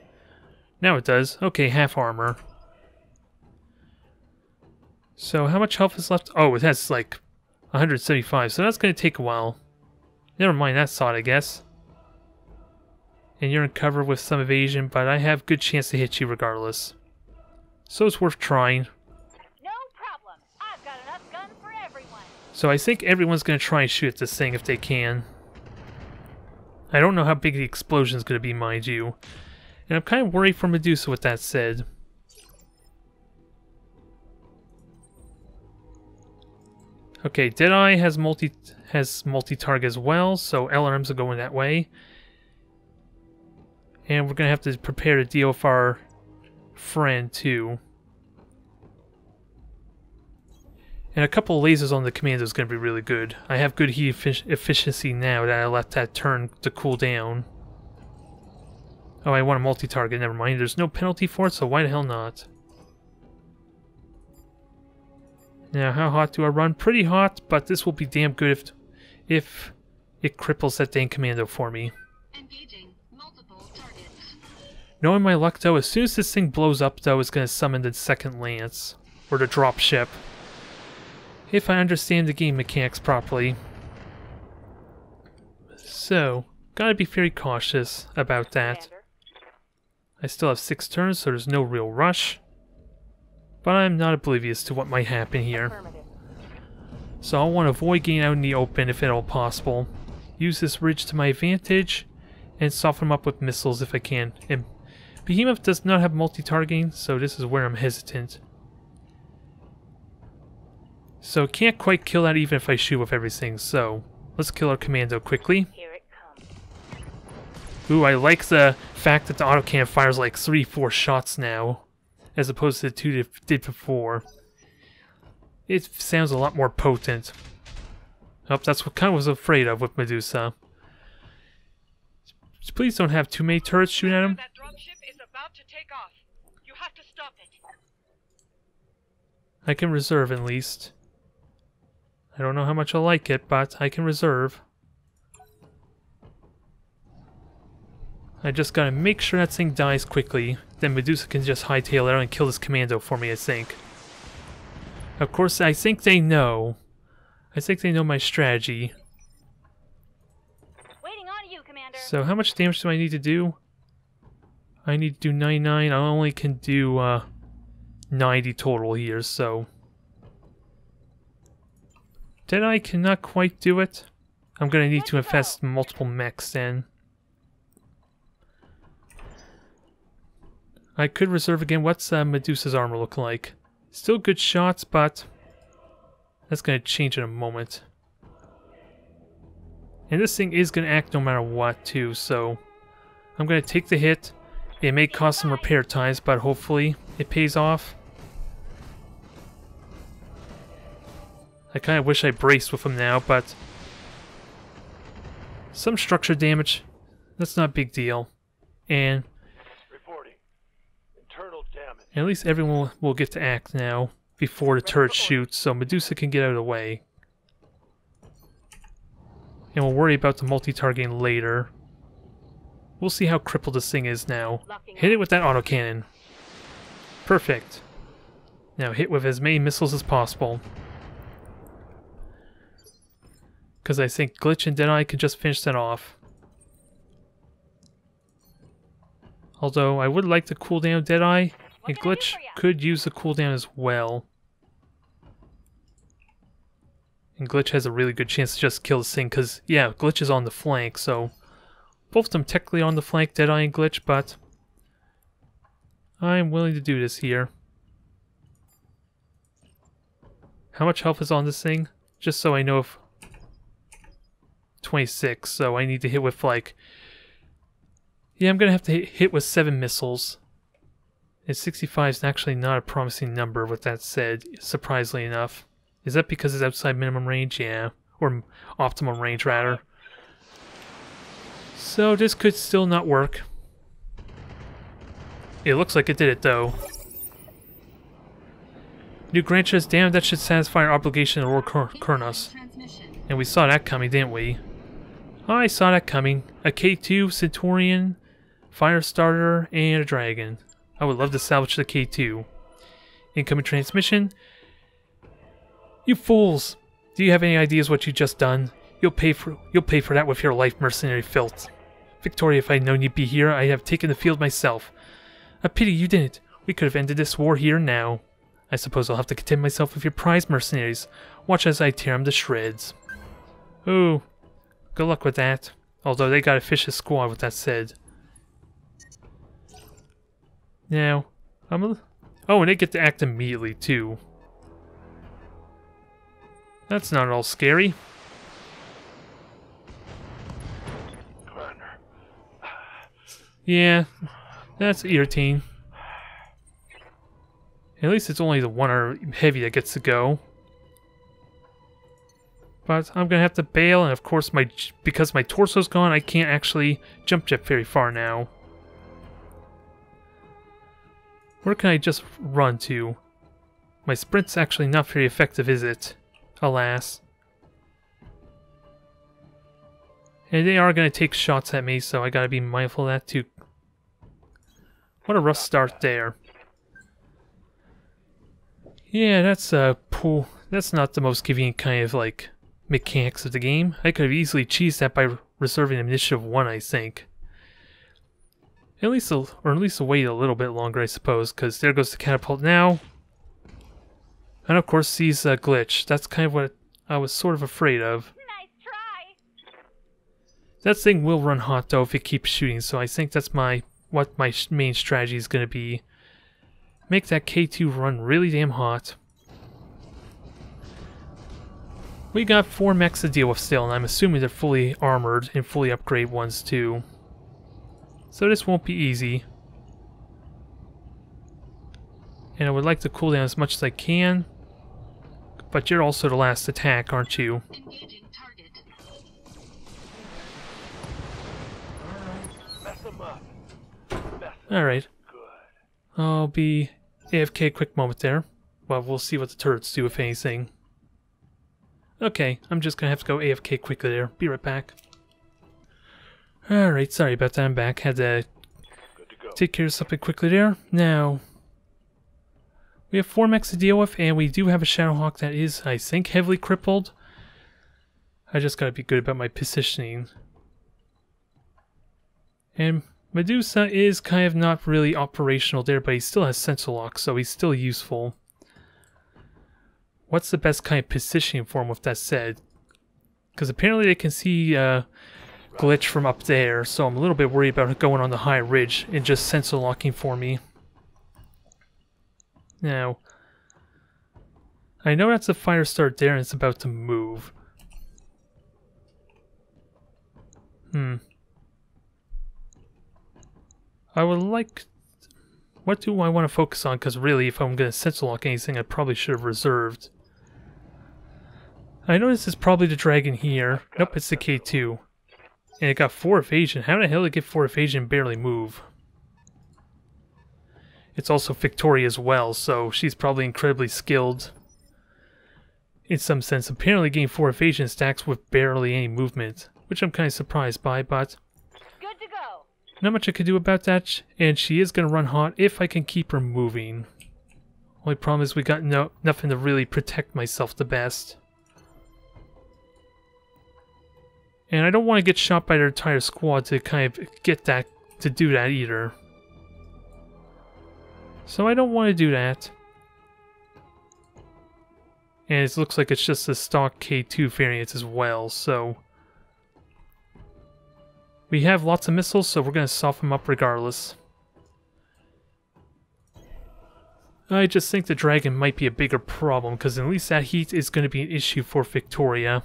Now it does. Okay, half armor. So how much health is left? Oh, it has like 175, so that's going to take a while. Never mind that thought, I guess. And you're in cover with some evasion, but I have good chance to hit you regardless. So it's worth trying. No problem. I've got enough guns for everyone. So I think everyone's going to try and shoot at this thing if they can. I don't know how big the explosion is going to be, mind you. And I'm kind of worried for Medusa with that said. Okay, Deadeye has multi-target as well, so LRMs are going that way. And we're gonna have to prepare to deal with our friend too. And a couple of lasers on the commando is going to be really good. I have good heat efficiency now that I left that turn to cool down. Oh, I want a multi-target, never mind. There's no penalty for it, so why the hell not? Now, how hot do I run? Pretty hot, but this will be damn good if it cripples that dang commando for me. Engaging multiple targets. Knowing my luck, though, as soon as this thing blows up, though, it's going to summon the second lance. Or the drop ship. If I understand the game mechanics properly. So, gotta be very cautious about that. Commander. I still have 6 turns, so there's no real rush. But I'm not oblivious to what might happen here. Affirmative. So I'll want to avoid getting out in the open if at all possible. Use this ridge to my advantage, and soften them up with missiles if I can. And Behemoth does not have multi-targeting, so this is where I'm hesitant. So can't quite kill that even if I shoot with everything, so let's kill our commando quickly. Here it comes. Ooh, I like the fact that the autocannon fires like 3-4 shots now, as opposed to the 2 it did before. It sounds a lot more potent. Oh, that's what kind of was afraid of with Medusa. Please don't have too many turrets shooting at him. That dropship is about to take off. You have to stop it. I can reserve at least. I don't know how much I like it, but I can reserve. I just gotta make sure that thing dies quickly. Then Medusa can just hightail it out and kill this commando for me, I think. Of course, I think they know. I think they know my strategy. Waiting on you, Commander. So how much damage do I need to do? I need to do 99. I only can do 90 total here, so... Deadeye cannot quite do it. I'm gonna need to invest multiple mechs then. I could reserve again. What's Medusa's armor look like? Still good shots, but that's gonna change in a moment. And this thing is gonna act no matter what too, so I'm gonna take the hit. It may cost some repair times, but hopefully it pays off. I kind of wish I braced with him now, but some structure damage, that's not a big deal. And Reporting. Internal damage. at least everyone will get to act now before the turret shoots, so Medusa can get out of the way. And we'll worry about the multi-targeting later. We'll see how crippled this thing is now. Hit it with that autocannon. Perfect. Now hit with as many missiles as possible. Because I think Glitch and Deadeye could just finish that off. Although I would like to cool down Deadeye, and Glitch could use the cooldown as well. And Glitch has a really good chance to just kill this thing, because, yeah, Glitch is on the flank, so... Both of them technically on the flank, Deadeye and Glitch, but... I'm willing to do this here. How much health is on this thing? Just so I know if... 26, so I need to hit with like... Yeah, I'm gonna have to hit with 7 missiles. And 65 is actually not a promising number, with that said, surprisingly enough. Is that because it's outside minimum range? Yeah. Or optimum range, rather. So this could still not work. It looks like it did it, though. New Granchas, damn, that should satisfy our obligation to Lord Kurnos. And we saw that coming, didn't we? I saw that coming. A K2, Centurion, Firestarter, and a Dragon. I would love to salvage the K2. Incoming transmission. You fools! Do you have any ideas what you just done? You'll pay for that with your life, mercenary filth. Victoria, if I'd known you'd be here, I'd have taken the field myself. A pity you didn't. We could have ended this war here now. I suppose I'll have to content myself with your prize mercenaries. Watch as I tear them to shreds. Ooh. Good luck with that. Although they got a vicious squad with that said. Now, oh, and they get to act immediately too. That's not at all scary. Commander. Yeah, that's irritating. At least it's only the one or heavy that gets to go. But I'm gonna have to bail, and of course, because my torso's gone, I can't actually jump jet very far now. Where can I just run to? My sprint's actually not very effective, is it? Alas. And they are gonna take shots at me, so I gotta be mindful of that too. What a rough start there. Yeah, that's that's not the most convenient kind of like mechanics of the game. I could have easily cheesed that by reserving initiative 1, I think. At least wait a little bit longer, I suppose, because there goes the catapult now. And of course sees a glitch. That's kind of what I was sort of afraid of. Nice try. That thing will run hot though if it keeps shooting, so I think that's what my main strategy is going to be. Make that K2 run really damn hot. We got 4 mechs to deal with still, and I'm assuming they're fully armored and fully upgraded ones too. So this won't be easy. And I would like to cool down as much as I can. But you're also the last attack, aren't you? Engaging target. Mess them up. Alright. Good. I'll be AFK quick moment there. Well, we'll see what the turrets do, if anything. Okay, I'm just gonna have to go AFK quickly there. Be right back. Alright, sorry about that, I'm back. Had to Good to go. take care of something quickly there. Now, we have 4 mechs to deal with, and we do have a Shadowhawk that is, I think, heavily crippled. I just gotta be good about my positioning. And Medusa is kind of not really operational there, but he still has sensor lock, so he's still useful. What's the best kind of positioning for him with that said? Because apparently they can see glitch from up there, so I'm a little bit worried about going on the high ridge and just sensor locking for me. Now, I know that's a fire start there and it's about to move. I would like... What do I want to focus on? Because really, if I'm going to sensor lock anything, I probably should have reserved. I know this is probably the dragon here. Nope, it's the K2. And it got 4 evasion. How the hell did it get 4 evasion and barely move? It's also Victoria as well, so she's probably incredibly skilled. In some sense, apparently getting 4 evasion stacks with barely any movement, which I'm kind of surprised by, but Good to go. not much I can do about that, and she is going to run hot if I can keep her moving. Only problem is we got nothing to really protect myself the best. And I don't want to get shot by their entire squad to kind of get that, to do that either. So I don't want to do that. And it looks like it's just the stock K2 variant as well, so... We have lots of missiles, so we're going to soften them up regardless. I just think the dragon might be a bigger problem, because at least that heat is going to be an issue for Victoria.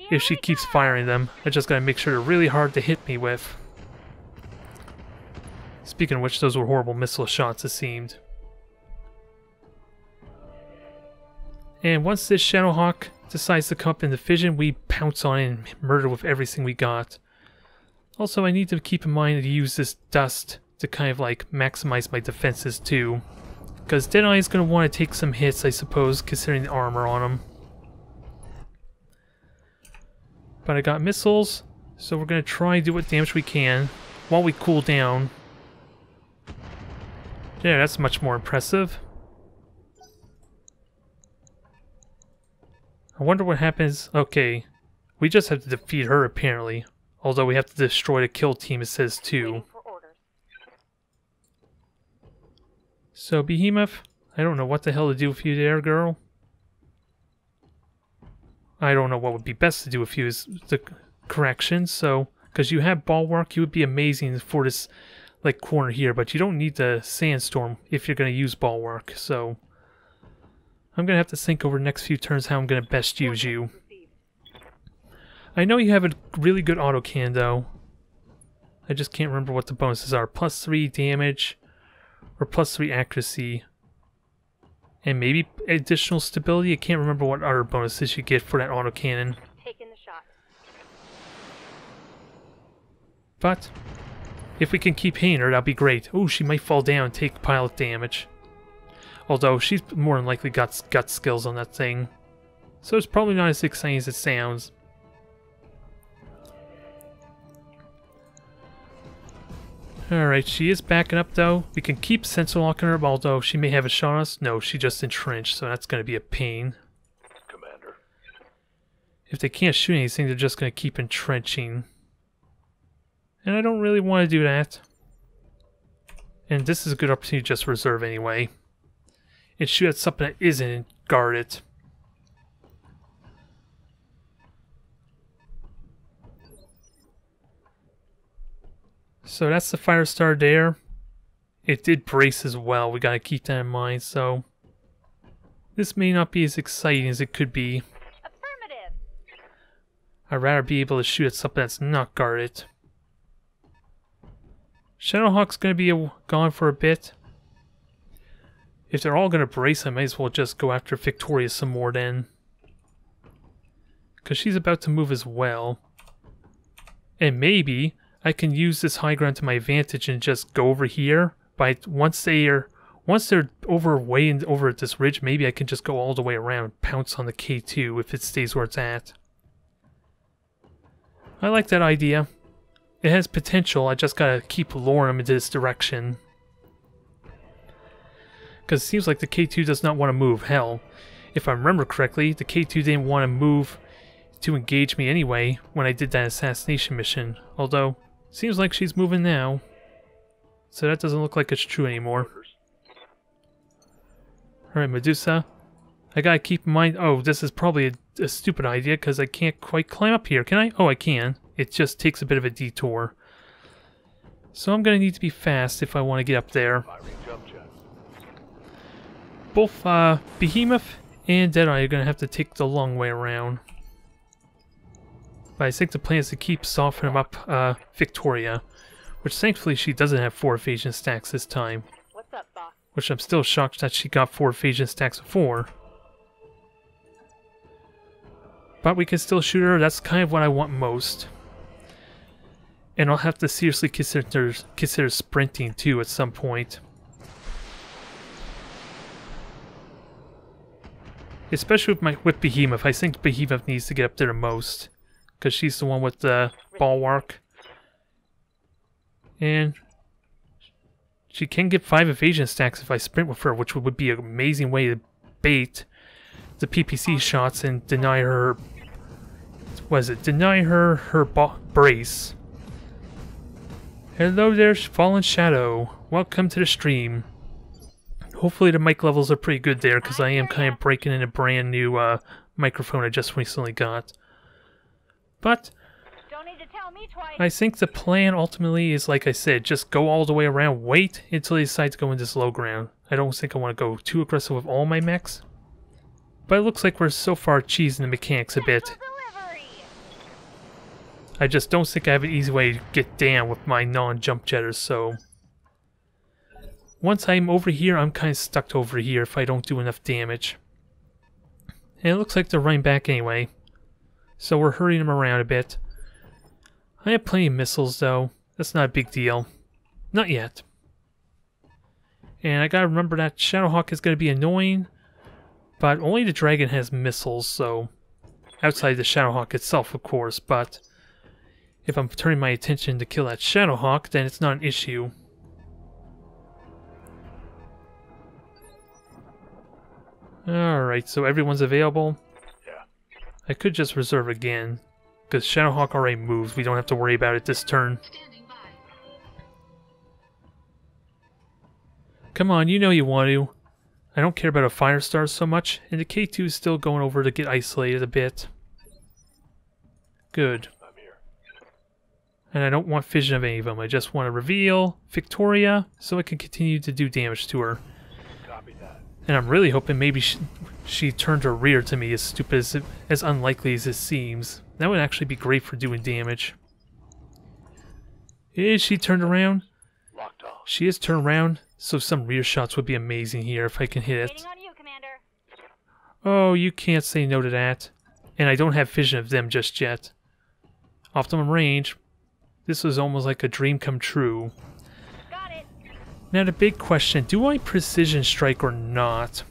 If she keeps firing them, I just gotta make sure they're really hard to hit me with. Speaking of which, those were horrible missile shots, it seemed. And once this Shadowhawk decides to come up in the vision, we pounce on it and murder with everything we got. Also, I need to keep in mind to use this dust to kind of like maximize my defenses too. Because Deadeye is going to want to take some hits, I suppose, considering the armor on him. But I got missiles, so we're going to try and do what damage we can while we cool down. Yeah, that's much more impressive. I wonder what happens. Okay, we just have to defeat her apparently. Although we have to destroy the kill team, it says too. Waiting for orders. So Behemoth, I don't know what the hell to do with you there, girl. I don't know what would be best to do with you is the correction, so... Because you have Bulwark, you would be amazing for this, like, corner here, but you don't need the Sandstorm if you're going to use Bulwark, so... I'm gonna have to think over the next few turns how I'm gonna best use you. I know you have a really good autocan though. I just can't remember what the bonuses are. +3 damage or +3 accuracy. And maybe additional stability. I can't remember what other bonuses you get for that autocannon. Taking the shot. But if we can keep hitting her, that'll be great. Oh, she might fall down and take pilot damage. Although she's more than likely got gut skills on that thing. So it's probably not as exciting as it sounds. Alright, she is backing up though. We can keep sensor locking her, although she may have a shot on us. No, she just entrenched, so that's going to be a pain. Commander. If they can't shoot anything, they're just going to keep entrenching. And I don't really want to do that. And this is a good opportunity to just reserve anyway. And shoot at something that isn't and guard it. So that's the Firestar there. It did brace as well, we gotta keep that in mind, so this may not be as exciting as it could be. Affirmative. I'd rather be able to shoot at something that's not guarded. Shadowhawk's gonna be gone for a bit. If they're all gonna brace, I might as well just go after Victoria some more then. Because she's about to move as well. And maybe I can use this high ground to my advantage and just go over here. Once they're way and over at this ridge, maybe I can just go all the way around and pounce on the K2 if it stays where it's at. I like that idea. It has potential, I just gotta keep luring them into this direction. Because it seems like the K2 does not want to move. Hell, if I remember correctly, the K2 didn't want to move to engage me anyway when I did that assassination mission. Although, seems like she's moving now. So that doesn't look like it's true anymore. Alright, Medusa. I gotta keep in mind... Oh, this is probably a stupid idea because I can't quite climb up here, can I? Oh, I can. It just takes a bit of a detour. So I'm gonna need to be fast if I want to get up there. Both Behemoth and Deadeye are gonna have to take the long way around. But I think the plan is to keep softening up Victoria, which thankfully she doesn't have 4 evasion stacks this time. What's up, boss? Which I'm still shocked that she got 4 evasion stacks before. But we can still shoot her, that's kind of what I want most. And I'll have to seriously consider sprinting too at some point. Especially with Behemoth, I think Behemoth needs to get up there the most. Because she's the one with the bulwark. And she can get 5 evasion stacks if I sprint with her, which would be an amazing way to bait the PPC shots and deny her... What is it? Deny her brace. Hello there, Fallen Shadow. Welcome to the stream. Hopefully the mic levels are pretty good there, because I am kind of breaking in a brand new microphone I just recently got. But Don't need to tell me twice. I think the plan ultimately is, like I said, just go all the way around, wait until they decide to go into this low ground. I don't think I want to go too aggressive with all my mechs. But it looks like we're so far cheesing the mechanics a bit. Delivery. I just don't think I have an easy way to get down with my non-jump jetters, so... Once I'm over here, I'm kind of stuck over here if I don't do enough damage. And it looks like they're running back anyway. So we're hurrying them around a bit. I have plenty of missiles though. That's not a big deal. Not yet. And I gotta remember that Shadowhawk is gonna be annoying. But only the dragon has missiles, so... Outside the Shadowhawk itself, of course, but... If I'm turning my attention to kill that Shadowhawk, then it's not an issue. Alright, so everyone's available. Yeah. I could just reserve again, because Shadowhawk already moves. We don't have to worry about it this turn. Come on, you know you want to. I don't care about a Firestar so much, and the K2 is still going over to get isolated a bit. Good. I'm here. And I don't want vision of any of them. I just want to reveal Victoria so I can continue to do damage to her. Copy that. And I'm really hoping maybe she turned her rear to me, as stupid as unlikely as it seems. That would actually be great for doing damage. Is she turned around? Locked on. She is turned around, so some rear shots would be amazing here if I can hit it. Waiting on you, Commander. Oh, you can't say no to that. And I don't have vision of them just yet. Optimum range. This was almost like a dream come true. Got it. Now the big question, do I precision strike or not?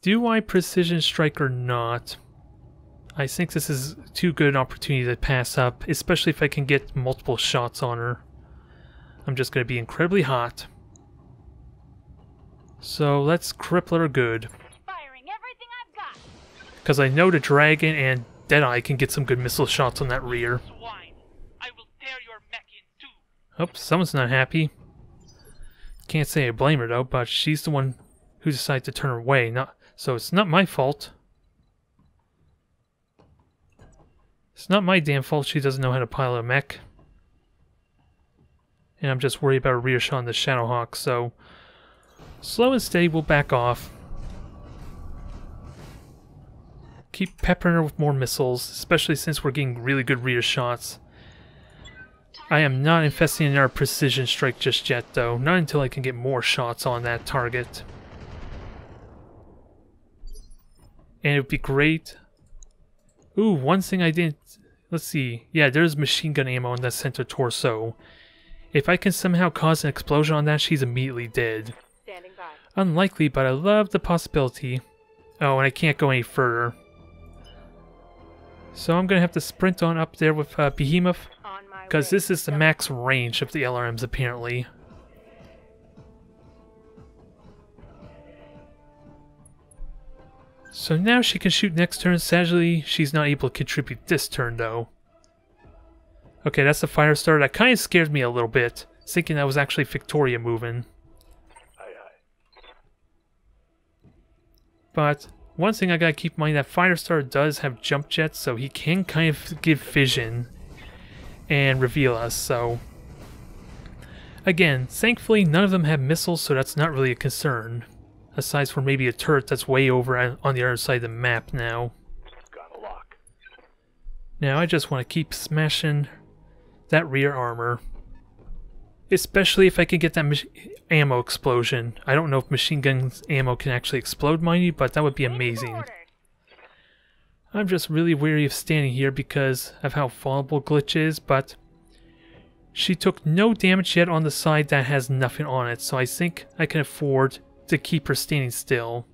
Do I precision strike or not? I think this is too good an opportunity to pass up, especially if I can get multiple shots on her. I'm just going to be incredibly hot. So let's cripple her good. Firing everything I've got. Because I know the Dragon and Deadeye can get some good missile shots on that rear. Swine. I will tear your mech in two. Oh, someone's not happy. Can't say I blame her though, but she's the one who decided to turn her away. So it's not my fault. It's not my damn fault she doesn't know how to pilot a mech. And I'm just worried about a rear shot on the Shadowhawk, so slow and steady, we'll back off. Keep peppering her with more missiles, especially since we're getting really good rear shots. I am not investing in our precision strike just yet, though. Not until I can get more shots on that target. And it would be great. Ooh, one thing I didn't... Let's see. Yeah, there's machine gun ammo in that center torso. If I can somehow cause an explosion on that, she's immediately dead. Standing by. Unlikely, but I love the possibility. Oh, and I can't go any further. So I'm going to have to sprint on up there with Behemoth. On my Because way. this is the max range of the LRMs, apparently. So now she can shoot next turn. Sadly, she's not able to contribute this turn, though. Okay, that's the fire starter. That kind of scared me a little bit, thinking that was actually Victoria moving. Aye, aye. But one thing I gotta keep in mind, that fire starter does have jump jets, so he can kind of give vision and reveal us, so... Again, thankfully none of them have missiles, so that's not really a concern. Aside from maybe a turret that's way over on the other side of the map now. Got a lock. Now I just want to keep smashing that rear armor. Especially if I can get that ammo explosion. I don't know if machine gun ammo can actually explode, mind you, but that would be amazing. Orders. I'm just really wary of standing here because of how vulnerable Glitch is, but she took no damage yet on the side that has nothing on it, so I think I can afford to keep her standing still.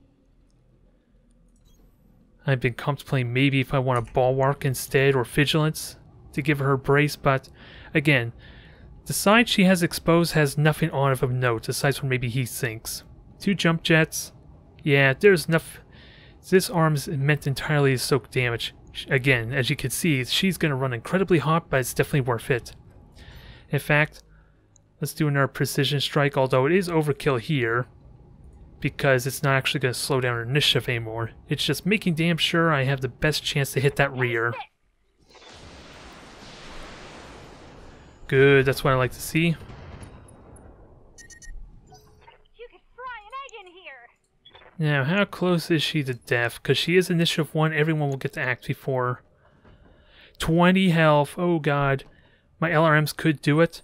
I've been contemplating maybe if I want a Bulwark instead or Vigilance to give her a brace, but again, the side she has exposed has nothing on it of note aside from maybe heat sinks. 2 jump jets. Yeah, there's enough. This arm is meant entirely to soak damage. Again, as you can see, she's going to run incredibly hot, but it's definitely worth it. In fact, let's do another precision strike, although it is overkill here, because it's not actually going to slow down her initiative anymore. It's just making damn sure I have the best chance to hit that rear. Good, that's what I like to see. You could fry an egg in here. Now, how close is she to death? Because she is initiative 1, everyone will get to act before. 20 health, oh god. My LRMs could do it.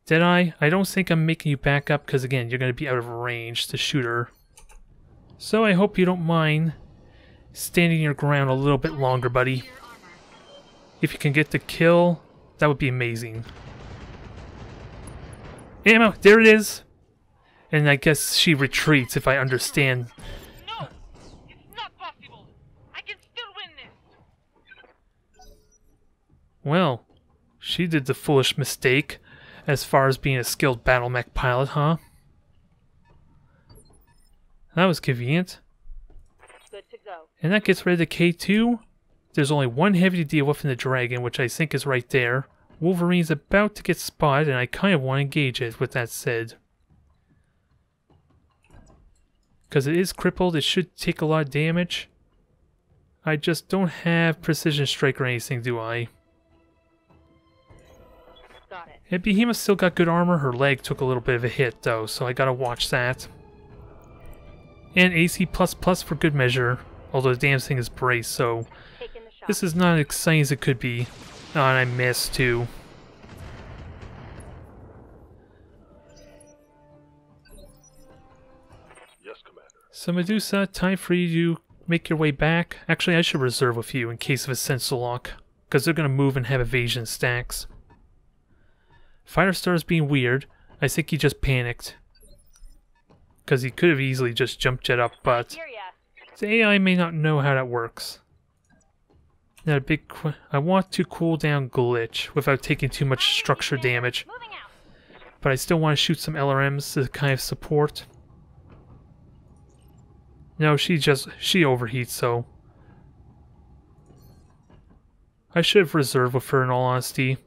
Deadeye, I don't think I'm making you back up because again, you're going to be out of range to shoot her. So I hope you don't mind standing your ground a little bit longer, buddy. If you can get the kill, that would be amazing. Ammo, there it is! And I guess she retreats if I understand. No! It's not possible! I can still win this! Well, she did the foolish mistake as far as being a skilled battle mech pilot, huh? That was convenient. Good to go. And that gets rid of the K2. There's only one heavy to deal with in the Dragon, which I think is right there. Wolverine's about to get spotted, and I kind of want to engage it, with that said. Because it is crippled, it should take a lot of damage. I just don't have precision strike or anything, do I? Got it. And Behemoth still got good armor. Her leg took a little bit of a hit, though, so I gotta watch that. And AC++ for good measure, although the damn thing is braced, so Taking the shot. this is not as exciting as it could be. Oh, and I missed too. Yes, Commander. So Medusa, time for you to make your way back. Actually, I should reserve a few in case of a sensor lock, because they're going to move and have evasion stacks. Firestar's being weird. I think he just panicked. Because he could have easily just jump jet up, but Hear ya. the AI may not know how that works. Now, I want to cool down glitch without taking too much structure damage, Moving out. but I still want to shoot some LRMs to kind of support. No, she overheats, so I should have reserved with her in all honesty,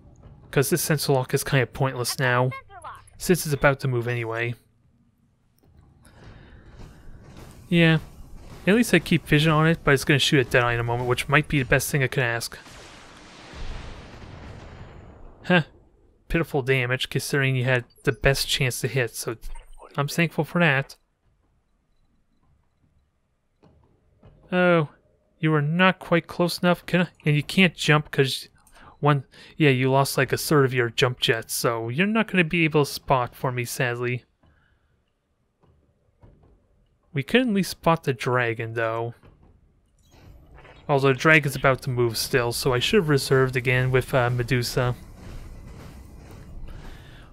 because this sensor lock is kind of pointless now, Sensor lock. since it's about to move anyway. Yeah, at least I keep vision on it, but it's going to shoot at Deadeye in a moment, which might be the best thing I could ask. Huh. Pitiful damage, considering you had the best chance to hit, so I'm thankful for that. Oh, you were not quite close enough, and you can't jump because you lost like a third of your jump jets, so you're not going to be able to spot for me, sadly. We could at least spot the dragon, though. Although the dragon's about to move still, so I should have reserved again with Medusa.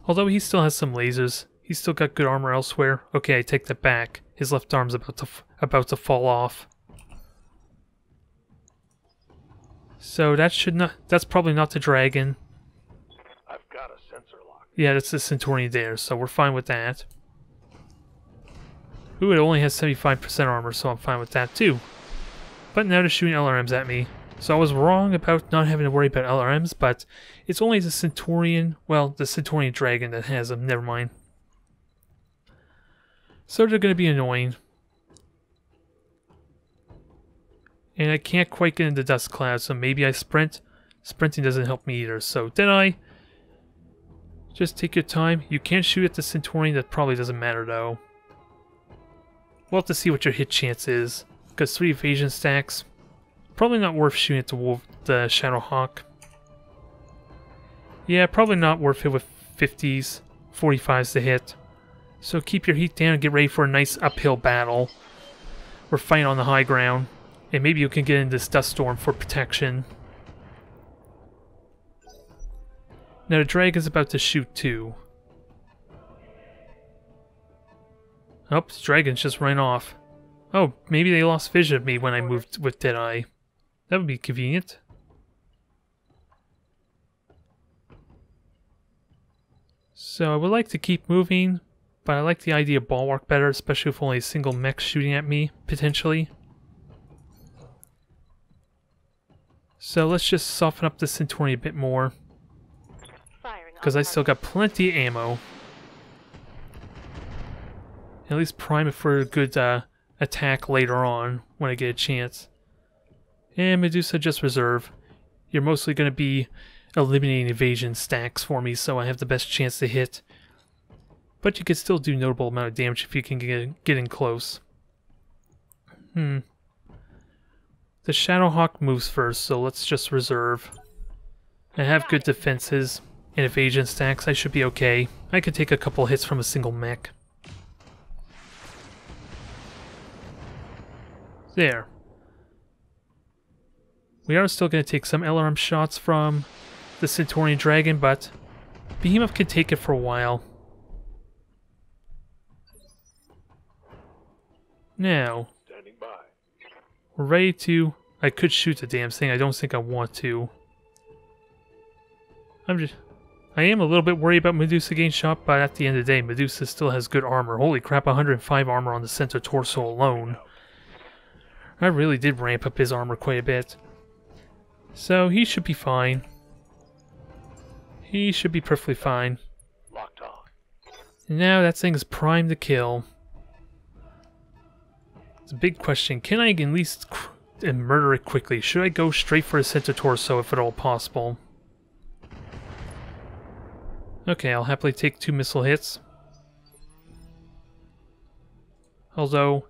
Although he still has some lasers, he's still got good armor elsewhere. Okay, I take that back. His left arm's about to fall off. So that's probably not the dragon. I've got a sensor lock. Yeah, that's the Centaurian there, so we're fine with that. Ooh, it only has 75% armor, so I'm fine with that too. But now they're shooting LRMs at me. So I was wrong about not having to worry about LRMs, but it's only the Centaurian, well, the Centaurian dragon that has them, never mind. So they're going to be annoying. And I can't quite get into dust clouds, so maybe I sprint. Sprinting doesn't help me either, so Deadeye, just take your time. You can't shoot at the Centaurian, that probably doesn't matter though. We'll have to see what your hit chance is, because 3 evasion stacks, probably not worth shooting at the Shadowhawk. Yeah, probably not worth it with 50s, 45s to hit. So keep your heat down and get ready for a nice uphill battle. We're fighting on the high ground, and maybe you can get in this dust storm for protection. Now the dragon's about to shoot too. Oh, the dragon's just ran off. Oh, maybe they lost vision of me when I moved with Deadeye. That would be convenient. So I would like to keep moving, but I like the idea of Bulwark better, especially with only a single mech shooting at me, potentially. So let's just soften up the Centaurian a bit more, Firing. because I still got plenty of ammo. At least prime it for a good attack later on when I get a chance. And Medusa, just reserve. You're mostly going to be eliminating evasion stacks for me, so I have the best chance to hit. But you can still do notable amount of damage if you can get in close. The Shadowhawk moves first, so let's just reserve. I have good defenses and evasion stacks. I should be okay. I could take a couple hits from a single mech. There. We are still going to take some LRM shots from the Centaurian Dragon, but Behemoth can take it for a while. Now, Standing by. we're ready to... I could shoot the damn thing. I don't think I want to. I am a little bit worried about Medusa getting shot, but at the end of the day, Medusa still has good armor. Holy crap, 105 armor on the center torso alone. I really did ramp up his armor quite a bit. So he should be fine. He should be perfectly fine. Locked on. And now that thing is primed to kill. It's a big question. Can I at least murder it quickly? Should I go straight for his center torso if at all possible? Okay, I'll happily take 2 missile hits. Although,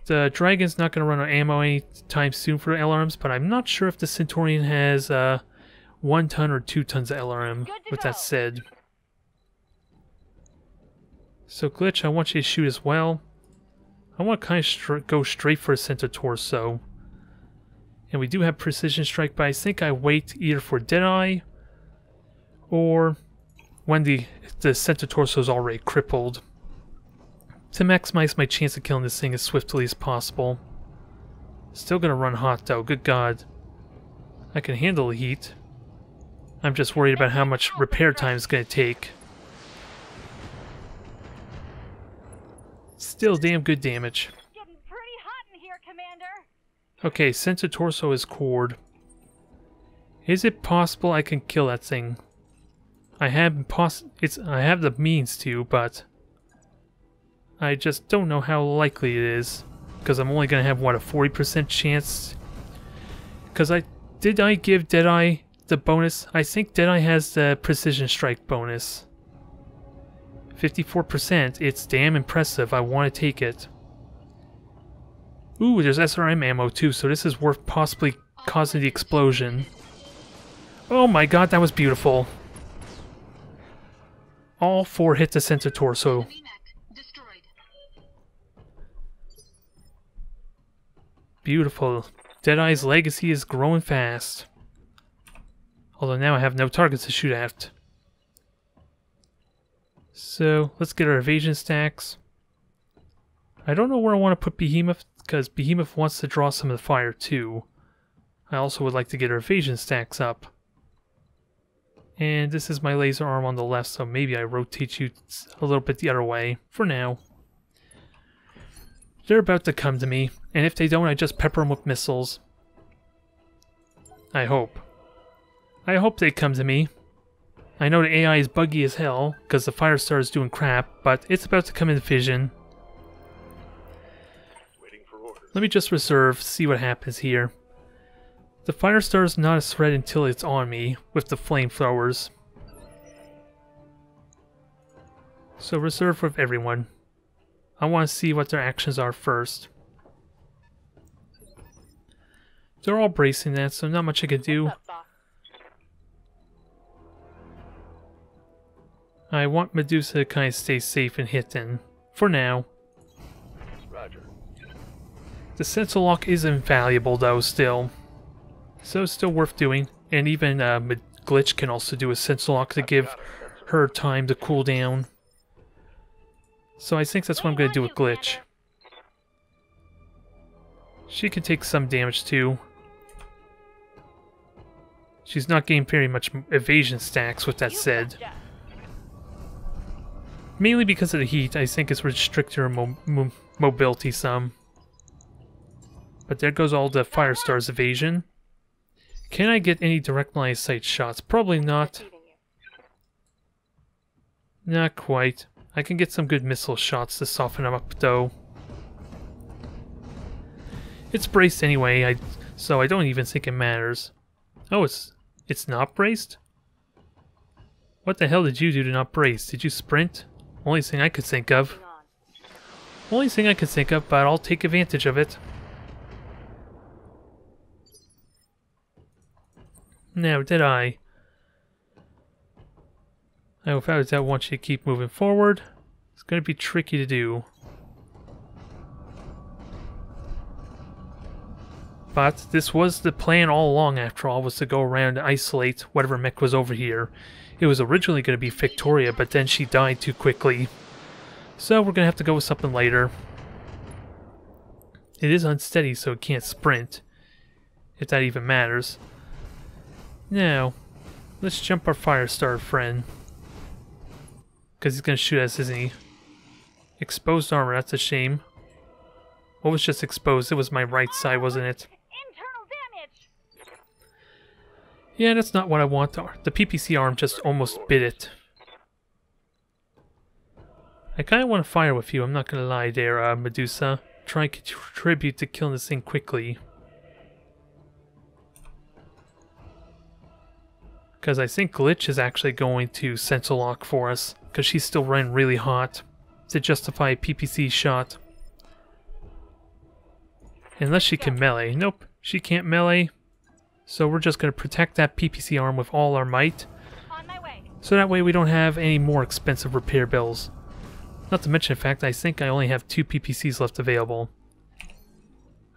the Dragon's not going to run out of ammo anytime soon for LRMs, but I'm not sure if the Centaurian has 1 ton or 2 tons of LRM, with that said. So Glitch, I want you to shoot as well. I want to kind of go straight for a center torso. And we do have Precision Strike, but I think I wait either for Deadeye or when the center torso is already crippled, to maximize my chance of killing this thing as swiftly as possible. Still gonna run hot though, good god. I can handle the heat. I'm just worried about how much repair time it's gonna take. Still damn good damage. Getting pretty hot in here, Commander. Okay, center torso is cored. Is it possible I can kill that thing? I have the means to, but I just don't know how likely it is, because I'm only gonna have what, a 40% chance? Because did I give Deadeye the bonus? I think Deadeye has the Precision Strike bonus. 54%. It's damn impressive. I want to take it. Ooh, there's SRM ammo too, so this is worth possibly causing the explosion. Oh my god, that was beautiful. All 4 hit the center torso. Beautiful. Deadeye's legacy is growing fast. Although now I have no targets to shoot at. So, let's get our evasion stacks. I don't know where I want to put Behemoth, because Behemoth wants to draw some of the fire too. I also would like to get our evasion stacks up. And this is my laser arm on the left, so maybe I rotate you a little bit the other way, for now. They're about to come to me, and if they don't, I just pepper them with missiles. I hope. I hope they come to me. I know the AI is buggy as hell, because the Firestar is doing crap, but it's about to come into vision. Waiting for orders. Let me just reserve, see what happens here. The Firestar is not a threat until it's on me, with the flamethrowers. So reserve with everyone. I want to see what their actions are first. They're all bracing that, so not much I can do. What's up, boss? I want Medusa to kind of stay safe and hitting, for now. Roger. The Sentinel Lock is invaluable though, still. So it's still worth doing, and even Glitch can also do a Sentinel Lock to give her time to cool down. So I think that's what I'm going to do with Glitch. She can take some damage too. She's not getting very much evasion stacks, with that said. Mainly because of the heat, I think it's restricted her mobility some. But there goes all the Firestar's evasion. Can I get any direct line of sight shots? Probably not. Not quite. I can get some good missile shots to soften them up though. It's braced anyway, so I don't even think it matters. Oh, it's not braced? What the hell did you do to not brace? Did you sprint? Only thing I could think of. Only thing I could think of, but I'll take advantage of it. Now, did I without a doubt want you to keep moving forward. It's going to be tricky to do. But this was the plan all along, after all, was to go around and isolate whatever mech was over here. It was originally going to be Victoria, but then she died too quickly. So we're going to have to go with something later. It is unsteady, so it can't sprint, if that even matters. Now, let's jump our Firestar friend. Because he's going to shoot us, isn't he? Exposed armor, that's a shame. What was just exposed? It was my right side, wasn't it? Internal damage. Yeah, that's not what I want. The PPC arm just almost bit it. I kind of want to fire with you, I'm not going to lie there, Medusa. Try and contribute to killing this thing quickly. Because I think Glitch is actually going to Sentinel Lock for us, because she's still running really hot to justify a PPC shot. Unless she can melee. Nope, she can't melee. So we're just going to protect that PPC arm with all our might. On my way. So that way we don't have any more expensive repair bills. Not to mention the fact I think I only have 2 PPCs left available.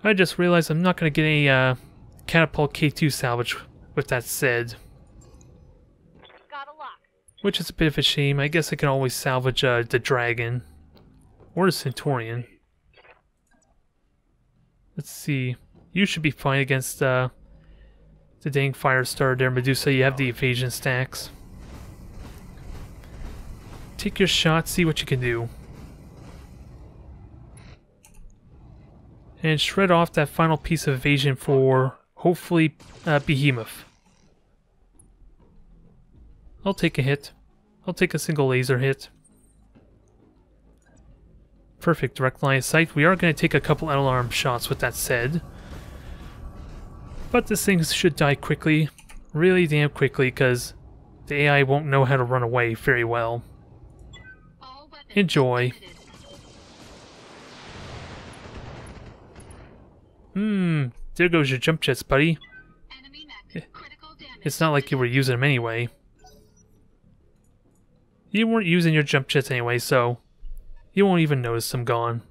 I just realized I'm not going to get a Catapult K2 salvage with that said. Got a lock. Which is a bit of a shame. I guess I can always salvage the Dragon. Or the Centurion. Let's see. You should be fine against the dang Firestar there, Medusa. You have the evasion stacks. Take your shot, see what you can do. And shred off that final piece of evasion for, hopefully, Behemoth. I'll take a hit. I'll take a single laser hit. Perfect, direct line of sight. We are going to take a couple alarm shots with that said. But this thing should die quickly. Really damn quickly, because the AI won't know how to run away very well. Enjoy. There goes your jump jets, buddy. It's not like you were using them anyway. You weren't using your jump jets anyway, so you won't even notice them gone.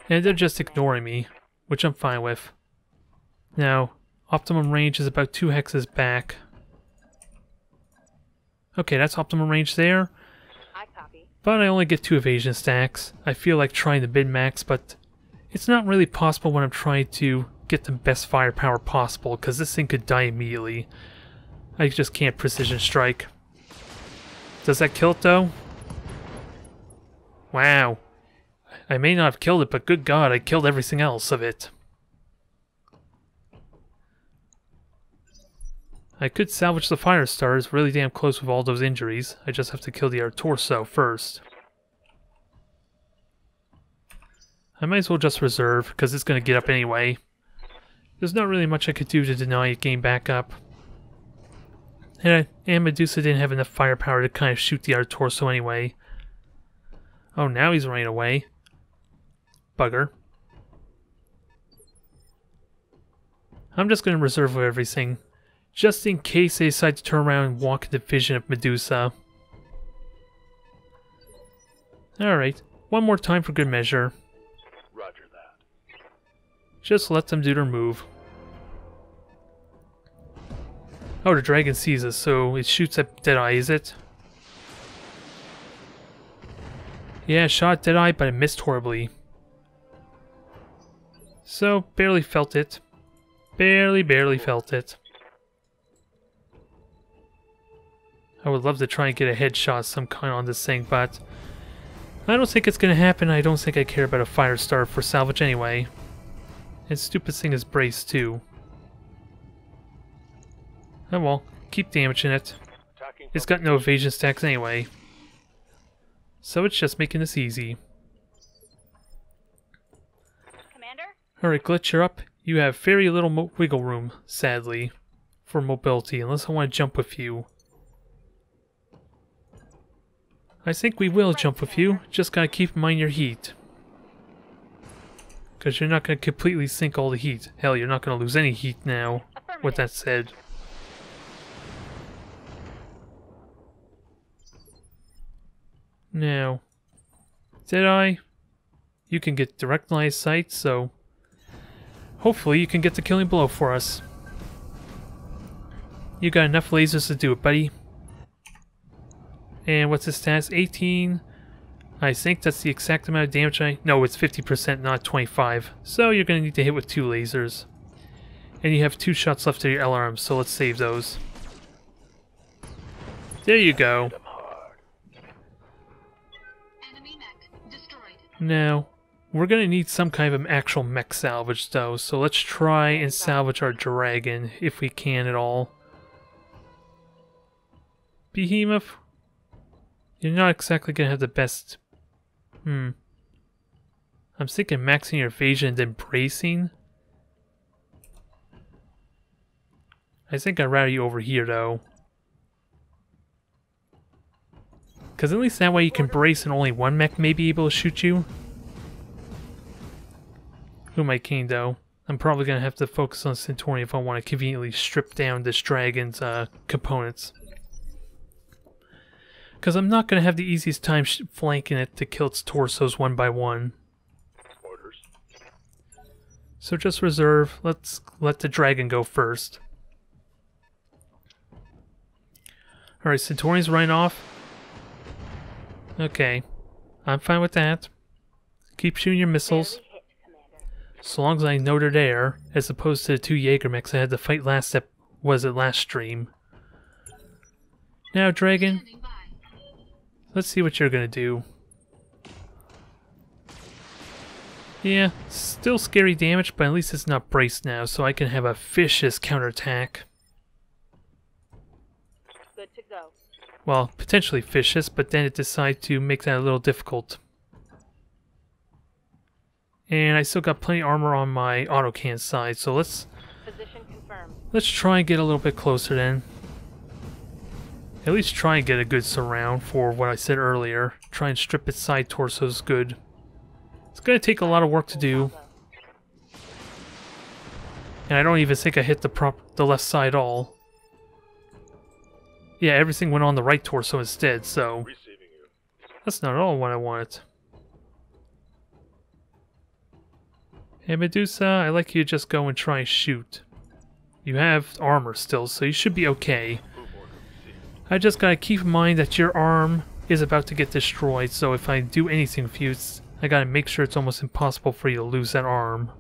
And they're just ignoring me, which I'm fine with. Now, optimum range is about 2 hexes back. Okay, that's optimum range there. I copy. But I only get 2 evasion stacks. I feel like trying to min-max, but it's not really possible when I'm trying to get the best firepower possible, because this thing could die immediately. I just can't precision strike. Does that kill it though? Wow. I may not have killed it, but good God, I killed everything else of it. I could salvage the Firestar. It's really damn close with all those injuries. I just have to kill the torso first. I might as well just reserve, because it's going to get up anyway. There's not really much I could do to deny it getting back up. And Medusa didn't have enough firepower to kind of shoot the torso anyway. Oh, now he's running away. Bugger. I'm just going to reserve everything, just in case they decide to turn around and walk into vision of Medusa. Alright, one more time for good measure. Roger that. Just let them do their move. Oh, the dragon sees us, so it shoots at Deadeye, is it? Yeah, shot Deadeye, but it missed horribly. So, barely felt it. Barely felt it. I would love to try and get a headshot of some kind on this thing, but I don't think it's going to happen. I don't think I care about a Firestar for salvage anyway. And stupid thing is braced too. Oh well, keep damaging it. It's got no evasion stacks anyway. So it's just making this easy. Commander? Alright, Glitch, you're up. You have very little wiggle room, sadly, for mobility, unless I want to jump with you. I think we will jump with you, just gotta keep in mind your heat. Because you're not gonna completely sink all the heat. Hell, you're not gonna lose any heat now, with that said. Now, Deadeye, you can get direct line of sight, so hopefully you can get the killing blow for us. You got enough lasers to do it, buddy. And what's his stats? 18. I think that's the exact amount of damage No, it's 50%, not 25. So you're going to need to hit with 2 lasers. And you have 2 shots left of your LRM, so let's save those. There you go. Now, we're going to need some kind of an actual mech salvage though, so let's try and salvage our dragon if we can at all. Behemoth, you're not exactly going to have the best... I'm thinking maxing your evasion and then bracing. I think I'd rather you over here though. Because at least that way you can brace and only one mech may be able to shoot you. Who am I king though? I'm probably going to have to focus on Centauri if I want to conveniently strip down this dragon's components. Because I'm not going to have the easiest time flanking it to kill its torsos one by one. Orders. So just reserve. Let's let the dragon go first. Alright, Centauri's running off. Okay. I'm fine with that. Keep shooting your missiles. So long as I know they're there, as opposed to the 2 Jaeger mechs I had to fight last stream. Now, dragon, let's see what you're gonna do. Yeah, still scary damage, but at least it's not braced now, so I can have a vicious counterattack. Good to go. Well, potentially vicious, but then it decides to make that a little difficult. And I still got plenty of armor on my autocan side, so let's try and get a little bit closer then. At least try and get a good surround for what I said earlier. Try and strip its side torsos good. It's gonna take a lot of work to do. And I don't even think I hit the left side all. Yeah, everything went on the right torso instead, so that's not at all what I wanted. Hey Medusa, I like you to just go and try and shoot. You have armor still, so you should be okay. I just gotta keep in mind that your arm is about to get destroyed, so if I do anything with you, I gotta make sure it's almost impossible for you to lose that arm.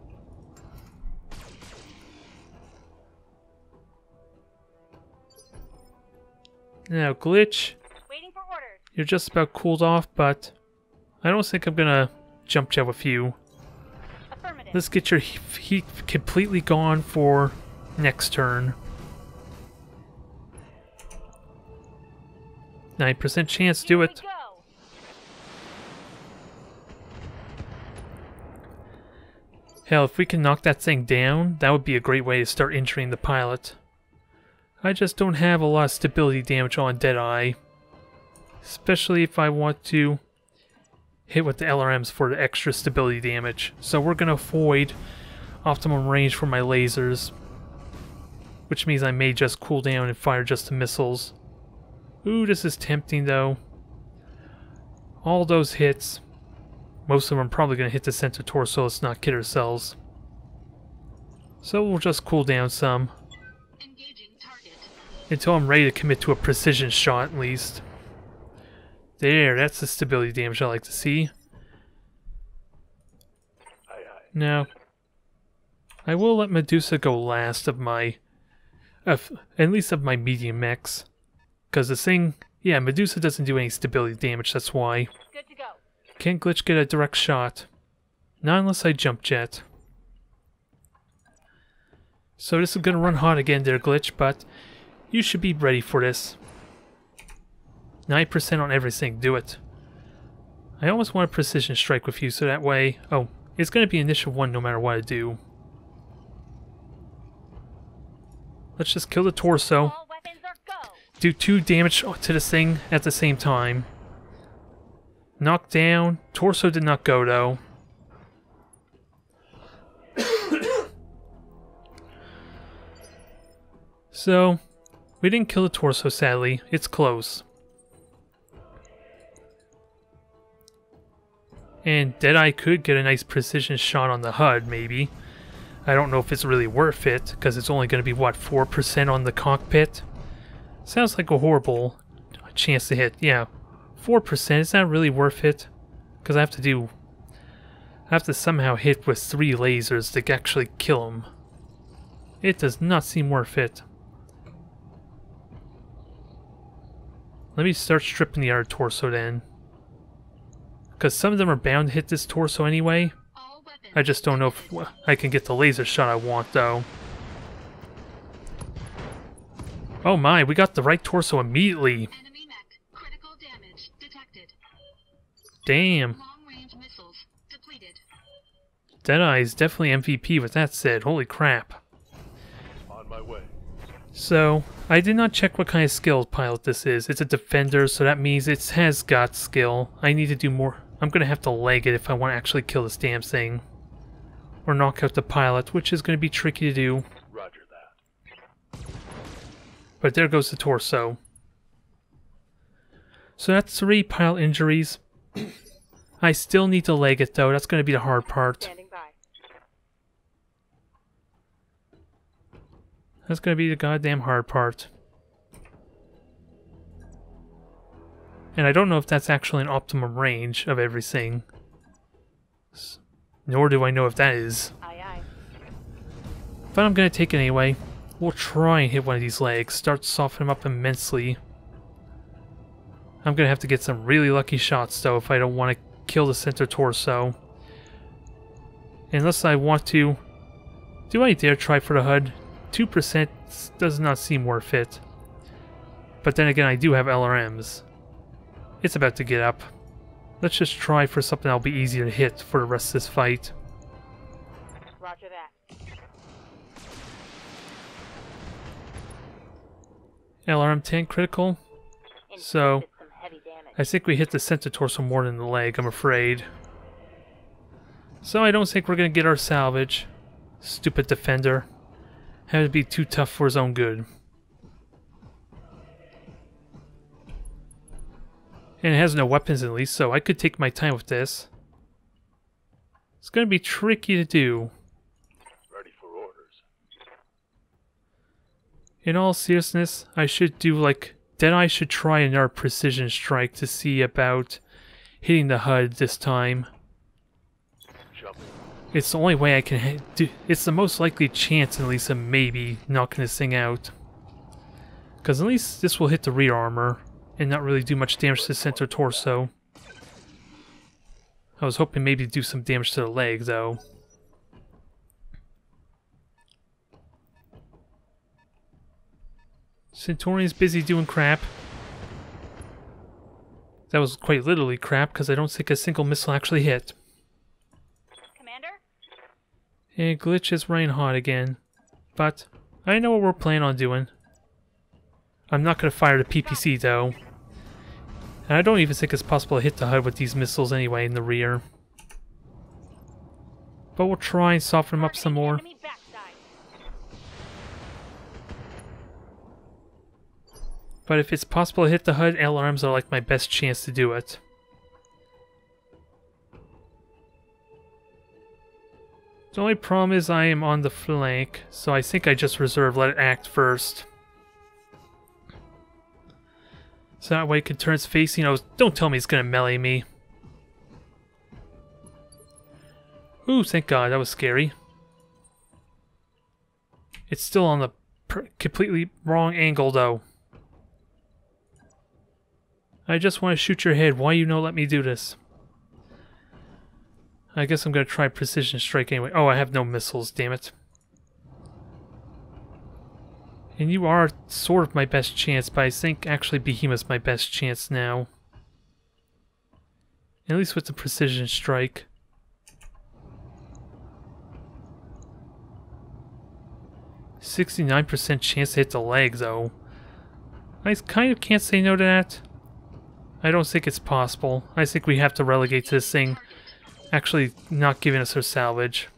Now, Glitch, Waiting for orders. you're just about cooled off, but I don't think I'm gonna jump jet with you. Affirmative. Let's get your heat completely gone for next turn. 9% chance, do it. Go. Hell, if we can knock that thing down, that would be a great way to start injuring the pilot. I just don't have a lot of stability damage on Deadeye. Especially if I want to hit with the LRMs for the extra stability damage. So we're going to avoid optimum range for my lasers. Which means I may just cool down and fire just the missiles. Ooh, this is tempting though. All those hits. Most of them are probably going to hit the center torso, let's not kid ourselves. So we'll just cool down some. Until I'm ready to commit to a precision shot at least. There, that's the stability damage I like to see. Now, I will let Medusa go last of my... at least of my medium mechs. Because the thing... yeah, Medusa doesn't do any stability damage, that's why. Good to go. Can't Glitch get a direct shot. Not unless I jump jet. So this is gonna run hot again there, Glitch, but you should be ready for this. 9% on everything, do it. I almost want a precision strike with you so that way... oh, it's gonna be initial 1 no matter what I do. Let's just kill the torso. All weapons are go. Do 2 damage to this thing at the same time. Knocked down. Torso did not go though. So, we didn't kill the torso sadly. It's close. And Deadeye could get a nice precision shot on the HUD maybe. I don't know if it's really worth it, because it's only going to be, what, 4% on the cockpit? Sounds like a horrible chance to hit. Yeah, 4%, is that really worth it? Because I have to somehow hit with 3 lasers to actually kill him. It does not seem worth it. Let me start stripping the other torso then. Because some of them are bound to hit this torso anyway. I just don't know if I can get the laser shot I want, though. Oh my, we got the right torso immediately. Enemy mech. Critical damage detected. Damn. Long-range missiles depleted. Deadeye is definitely MVP with that said. Holy crap. On my way. So, I did not check what kind of skill pilot this is. It's a defender, so that means it has got skill. I need to do more. I'm going to have to leg it if I want to actually kill this damn thing. or knock out the pilot, which is going to be tricky to do. Roger that. But there goes the torso. So that's 3 pilot injuries. I still need to leg it though, that's going to be the hard part. Standing by. That's going to be the goddamn hard part. And I don't know if that's actually an optimum range of everything. Nor do I know if that is. Aye, aye. But I'm going to take it anyway. We'll try and hit one of these legs. Start to soften them up immensely. I'm going to have to get some really lucky shots though if I don't want to kill the center torso. Unless I want to... Do I dare try for the HUD? 2% does not seem worth it. But then again, I do have LRMs. It's about to get up. Let's just try for something that'll be easier to hit for the rest of this fight. Roger that. LRM 10 critical. So, Inflicted some heavy damage. I think we hit the center torso more than the leg, I'm afraid. So I don't think we're going to get our salvage. Stupid defender. Had to be too tough for his own good. And it has no weapons at least, so I could take my time with this. It's going to be tricky to do. Ready for orders. In all seriousness, I should do like... Then I should try another precision strike to see about hitting the HUD this time. Jumping. It's the only way I can do. It's the most likely chance, at least, of maybe knocking this thing out. Because at least this will hit the rear armor and not really do much damage to the center torso. I was hoping maybe to do some damage to the leg, though. Centurion's busy doing crap. That was quite literally crap, because I don't think a single missile actually hit. Commander? And glitch is running hot again. But I know what we're planning on doing. I'm not going to fire the PPC though. And I don't even think it's possible to hit the HUD with these missiles anyway in the rear. But we'll try and soften them up some more. Enemy backside. But if it's possible to hit the HUD, LRMs are like my best chance to do it. The only problem is I am on the flank, so I think I just reserve let it act first. So that way it can turn its face, don't tell me it's gonna melee me. Ooh, thank God, that was scary. It's still on the completely wrong angle though. I just want to shoot your head, why you no let me do this? I guess I'm gonna try precision strike anyway. Oh, I have no missiles, damn it. And you are sort of my best chance, but I think actually Behemoth's my best chance now. At least with the precision strike. %69% chance to hit the leg, though. I kind of can't say no to that. I don't think it's possible. I think we have to relegate to this thing actually not giving us our salvage.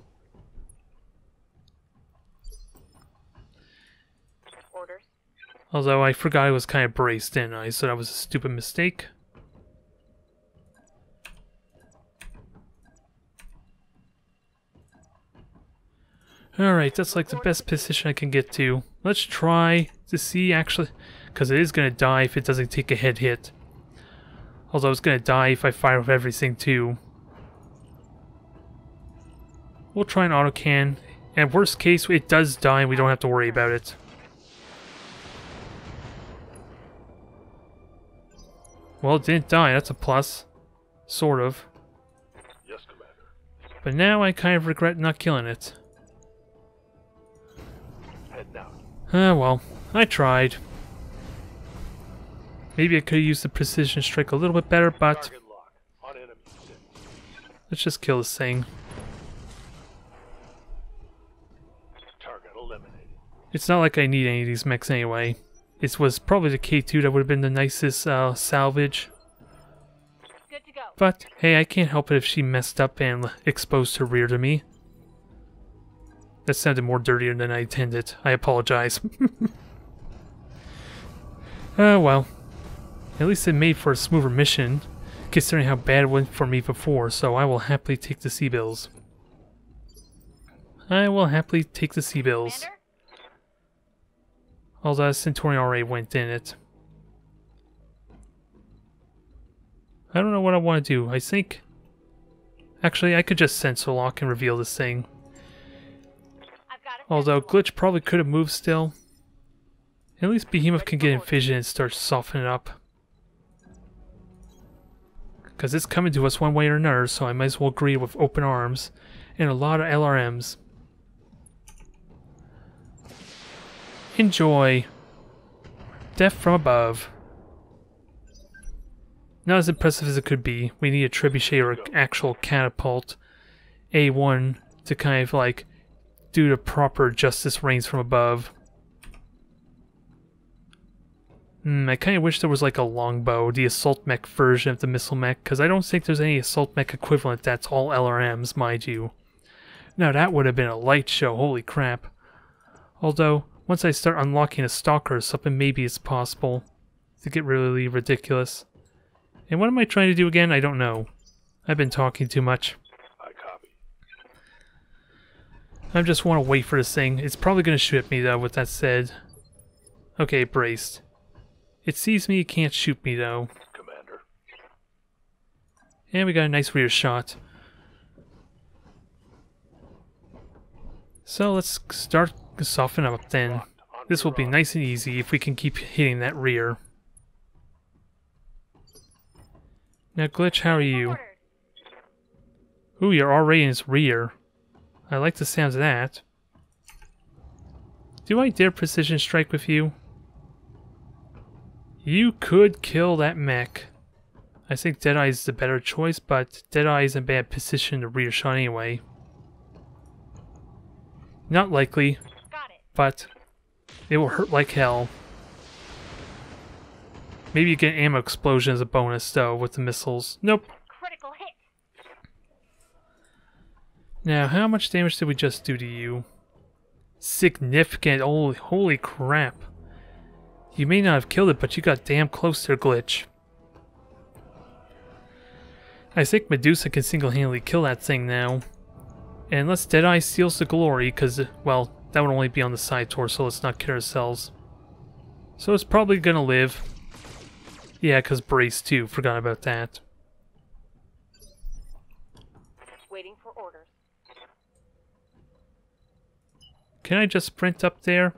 Orders. Although I forgot I was kind of braced, didn't I? So that was a stupid mistake. Alright, that's like the best position I can get to. Let's try to see actually, because it is going to die if it doesn't take a head hit. Although it's going to die if I fire with everything too. We'll try an autocan. And worst case, it does die and we don't have to worry about it. Well, it didn't die, that's a plus. Sort of. Yes, Commander. But now I kind of regret not killing it. Head now. Well, I tried. Maybe I could have used the precision strike a little bit better, but Target lock. On enemy 6. let's just kill this thing. Target eliminated. It's not like I need any of these mechs anyway. It was probably the K2 that would have been the nicest salvage. Good to go. But, hey, I can't help it if she messed up and exposed her rear to me. That sounded more dirtier than I intended. I apologize. Oh well. At least it made for a smoother mission, considering how bad it went for me before, so I will happily take the sea bills. I will happily take the sea bills. Commander? Although Centurion already went in it. I don't know what I want to do. I think... Actually, I could just sensor lock and reveal this thing. I've got a Although sensor lock. Glitch probably could have moved still. At least Behemoth can get in vision and start softening up. Because it's coming to us one way or another, so I might as well greet it with open arms. And a lot of LRMs. Enjoy. Death from above. Not as impressive as it could be. We need a trebuchet or an actual catapult. A1 to kind of like do the proper justice rains from above. I kind of wish there was like a longbow, the assault mech version of the missile mech, because I don't think there's any assault mech equivalent that's all LRMs, mind you. Now that would have been a light show, holy crap. Although, once I start unlocking a stalker or something, maybe it's possible to get really ridiculous. And what am I trying to do again? I don't know. I've been talking too much. I copy. I just want to wait for this thing. It's probably going to shoot at me though, with that said. Okay, braced. It sees me, it can't shoot me though. Commander. And we got a nice rear shot. So let's start softening up then. This will be nice and easy if we can keep hitting that rear. Now Glitch, how are you? Ordered. Ooh, you're already in its rear. I like the sounds of that. Do I dare precision strike with you? You could kill that mech. I think Deadeye is the better choice, but Deadeye is in bad position to rear shot anyway. Not likely, Got it. but it will hurt like hell. Maybe you get ammo explosion as a bonus though with the missiles. Nope. Critical hit. Now, how much damage did we just do to you? Significant. Oh, holy crap. You may not have killed it, but you got damn close there, Glitch. I think Medusa can single-handedly kill that thing now. And unless Deadeye steals the glory, because, well, that would only be on the side torso, let's not kid ourselves. So it's probably gonna live. Yeah, because Brace too, forgot about that. Waiting for orders. Can I just sprint up there?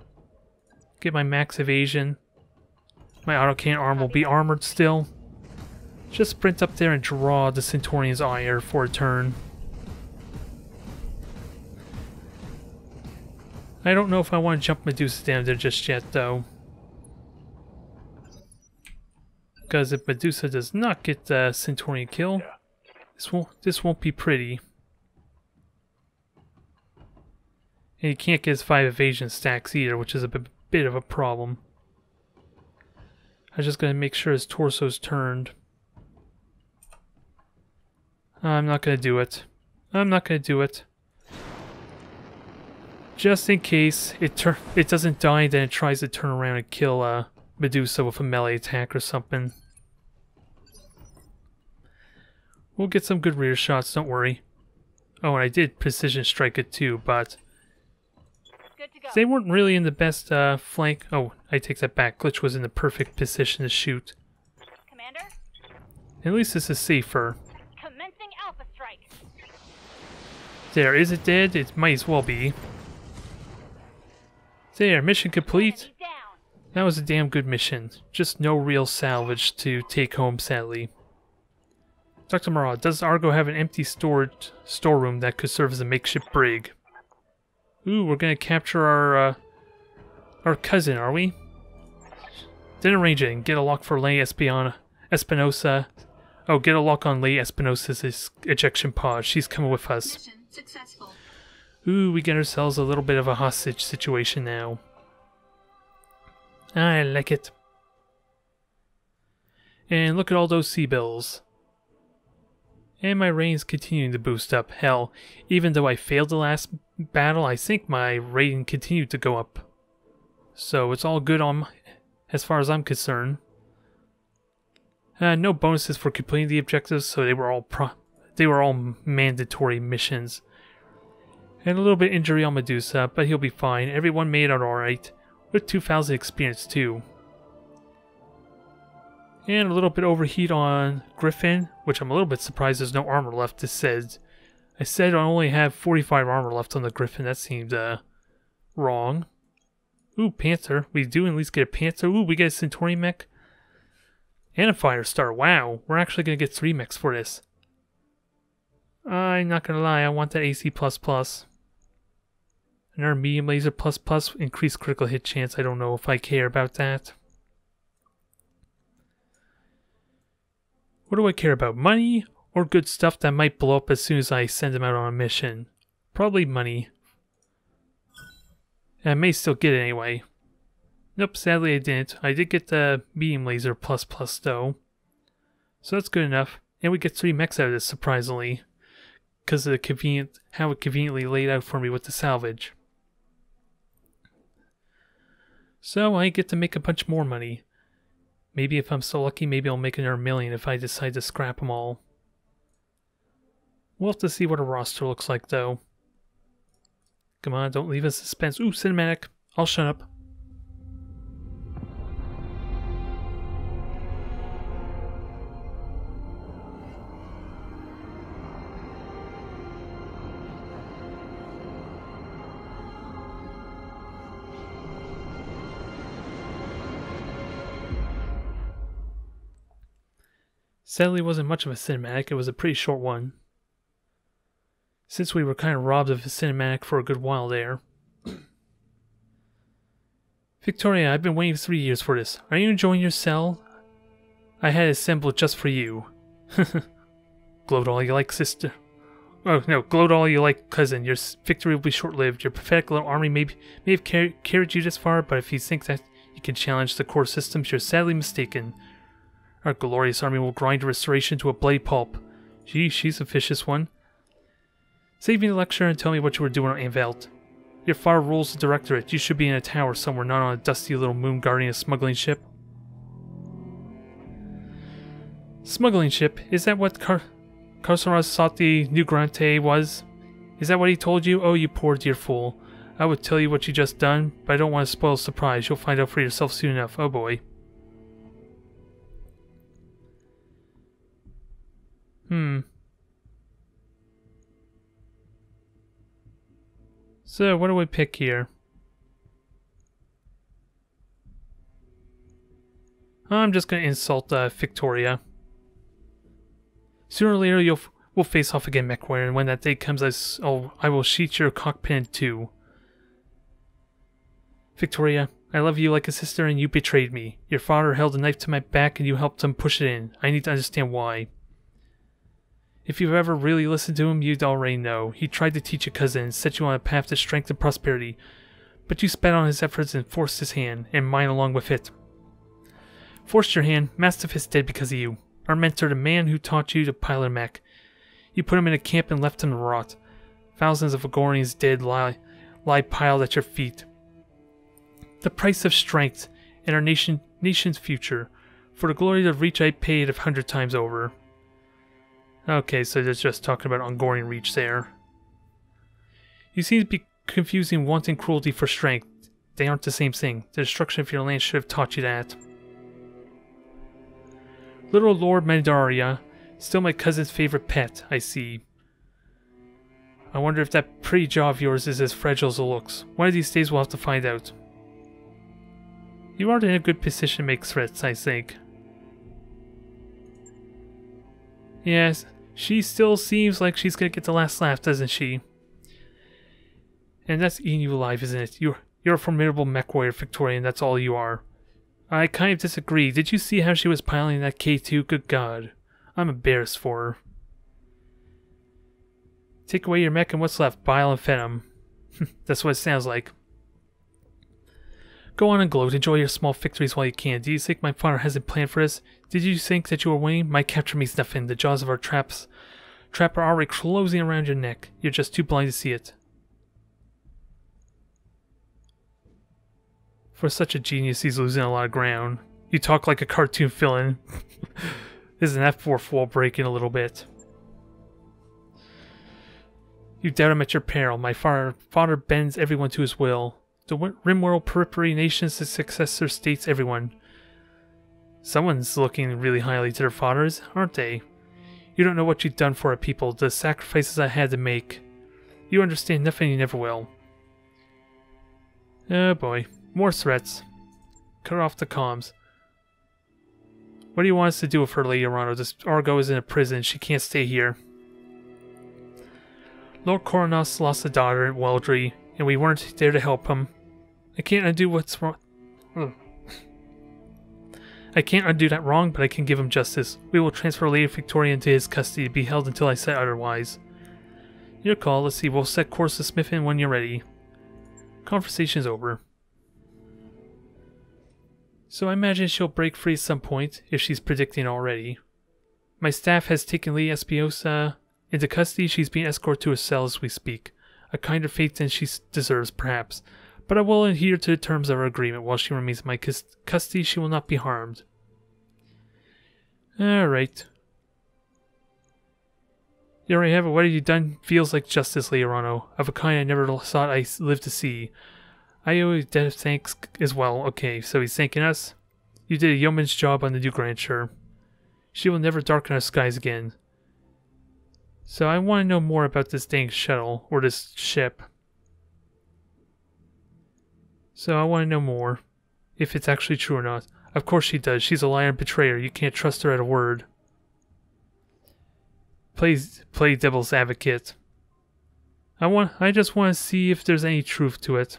Get my max evasion. My autocannon arm will be armored still. Just sprint up there and draw the Centurion's ire for a turn. I don't know if I want to jump Medusa down there just yet, though. Because if Medusa does not get the Centurion kill, this won't be pretty. And he can't get his 5 evasion stacks either, which is a bit of a problem. I'm just going to make sure his torso's turned. I'm not going to do it. I'm not going to do it. Just in case it doesn't die, then it tries to turn around and kill Medusa with a melee attack or something. We'll get some good rear shots, don't worry. Oh, and I did precision strike it too, but Good to go. they weren't really in the best flank. Oh, I take that back. Glitch was in the perfect position to shoot. Commander, At least this is safer. commencing alpha strike. There, is it dead? It might as well be. There, mission complete. Enemy down. That was a damn good mission. Just no real salvage to take home, sadly. Dr. Marad, does Argo have an empty storeroom that could serve as a makeshift brig? Ooh, we're gonna capture our cousin, are we? Didn't arrange it. Get a lock for Lady Espinosa. Oh, get a lock on Lady Espinosa's ejection pod. She's coming with us. Mission successful. Ooh, we get ourselves a little bit of a hostage situation now. I like it. And look at all those sea bills. And my reign's continuing to boost up. Hell, even though I failed the last battle, I think my rating continued to go up. So it's all good on as far as I'm concerned. No bonuses for completing the objectives, so they were all mandatory missions. And a little bit injury on Medusa, but he'll be fine. Everyone made out alright, with 2,000 experience too. And a little bit overheat on Griffin, which I'm a little bit surprised there's no armor left. I said I only have 45 armor left on the Griffin. That seemed wrong. Ooh, Panther. We do at least get a Panther. Ooh, we get a Centauri mech. And a Firestar. Wow, we're actually going to get 3 mechs for this. I'm not going to lie, I want that AC++. Another medium laser ++, increased critical hit chance. I don't know if I care about that. What do I care about? Money or good stuff that might blow up as soon as I send them out on a mission? Probably money. And I may still get it anyway. Nope, sadly I didn't. I did get the medium laser ++ though. So that's good enough. And we get 3 mechs out of this, surprisingly. Because of how it conveniently laid out for me with the salvage. So I get to make a bunch more money. Maybe if I'm so lucky, maybe I'll make another million if I decide to scrap them all. We'll have to see what a roster looks like though. Come on, don't leave us suspense. Ooh, cinematic. I'll shut up. Sadly, it wasn't much of a cinematic, it was a pretty short one. Since we were kind of robbed of a cinematic for a good while there. Victoria, I've been waiting 3 years for this. Are you enjoying your cell? I had it assembled just for you. Gloat all you like, sister. Oh, no, gloat all you like, cousin. Your victory will be short-lived. Your pathetic little army may have carried you this far, but if you think that you can challenge the core systems, you're sadly mistaken. Our glorious army will grind restoration to a bloody pulp. Gee, she's a vicious one. Save me the lecture and tell me what you were doing on Anvelt. Your father rules the directorate. You should be in a tower somewhere, not on a dusty little moon guarding a smuggling ship. Smuggling ship? Is that what Carceras thought the New Grante was? Is that what he told you? Oh, you poor dear fool. I would tell you what you just done, but I don't want to spoil the surprise. You'll find out for yourself soon enough. Oh boy. So, what do we pick here? I'm just going to insult Victoria. Sooner or later, we'll face off again, MechWarrior, and when that day comes, I will sheet your cockpit in two. Victoria, I love you like a sister, and you betrayed me. Your father held a knife to my back, and you helped him push it in. I need to understand why. If you've ever really listened to him, you'd already know. He tried to teach a cousin and set you on a path to strength and prosperity, but you spat on his efforts and forced his hand, and mine along with it. Forced your hand, Mastiff is dead because of you. Our mentor, the man who taught you to pilot a mech. You put him in a camp and left him to rot. Thousands of Agorians dead lie piled at your feet. The price of strength and our nation's future. For the glory of reach I paid 100 times over. Okay, so they're just talking about Ungorian reach there. You seem to be confusing wanton cruelty for strength. They aren't the same thing. The destruction of your land should have taught you that. Little Lord Mandaria, still my cousin's favorite pet, I see. I wonder if that pretty jaw of yours is as fragile as it looks. One of these days we'll have to find out. You aren't in a good position to make threats, I think. Yes, she still seems like she's gonna get the last laugh, doesn't she? And that's eating you alive, isn't it? You're a formidable mech warrior, Victorian, that's all you are. I kind of disagree. Did you see how she was piloting that K2? Good God. I'm embarrassed for her. Take away your mech and what's left? Bile and venom. That's what it sounds like. Go on and gloat. Enjoy your small victories while you can. Do you think my father hasn't planned for this? Did you think that you were winning? My capture means nothing. The jaws of our trap are already closing around your neck. You're just too blind to see it. For such a genius, he's losing a lot of ground. You talk like a cartoon villain. Isn't that fourth wall breaking a little bit? You doubt him at your peril. My father bends everyone to his will. The Rimworld periphery nations, the successor states, everyone. Someone's looking really highly to their fathers, aren't they? You don't know what you've done for our people, the sacrifices I had to make. You understand nothing, you never will. Oh boy, more threats. Cut off the comms. What do you want us to do with her, Lady Arano? This Argo is in a prison, she can't stay here. Lord Coronos lost a daughter in Weldry, and we weren't there to help him. I can't undo what's wrong. I can't undo that wrong, but I can give him justice. We will transfer Lady Victoria into his custody to be held until I say otherwise. Your call. Let's see. We'll set course to Smithin when you're ready. Conversation's over. So I imagine she'll break free at some point, if she's predicting already. My staff has taken Lady Espinosa into custody. She's being escorted to a cell as we speak. A kinder fate than she deserves, perhaps. But I will adhere to the terms of our agreement. While she remains in my custody, she will not be harmed. Alright. There I have it. What have you done? Feels like justice, Lady Arano. Of a kind I never thought I lived to see. I owe you debt of thanks as well. Okay, so he's thanking us. You did a yeoman's job on the new grandeur. She will never darken our skies again. So I want to know more about this dang shuttle, or this ship. So I want to know more. If it's actually true or not. Of course she does. She's a liar and betrayer. You can't trust her at a word. Play devil's advocate. I just want to see if there's any truth to it.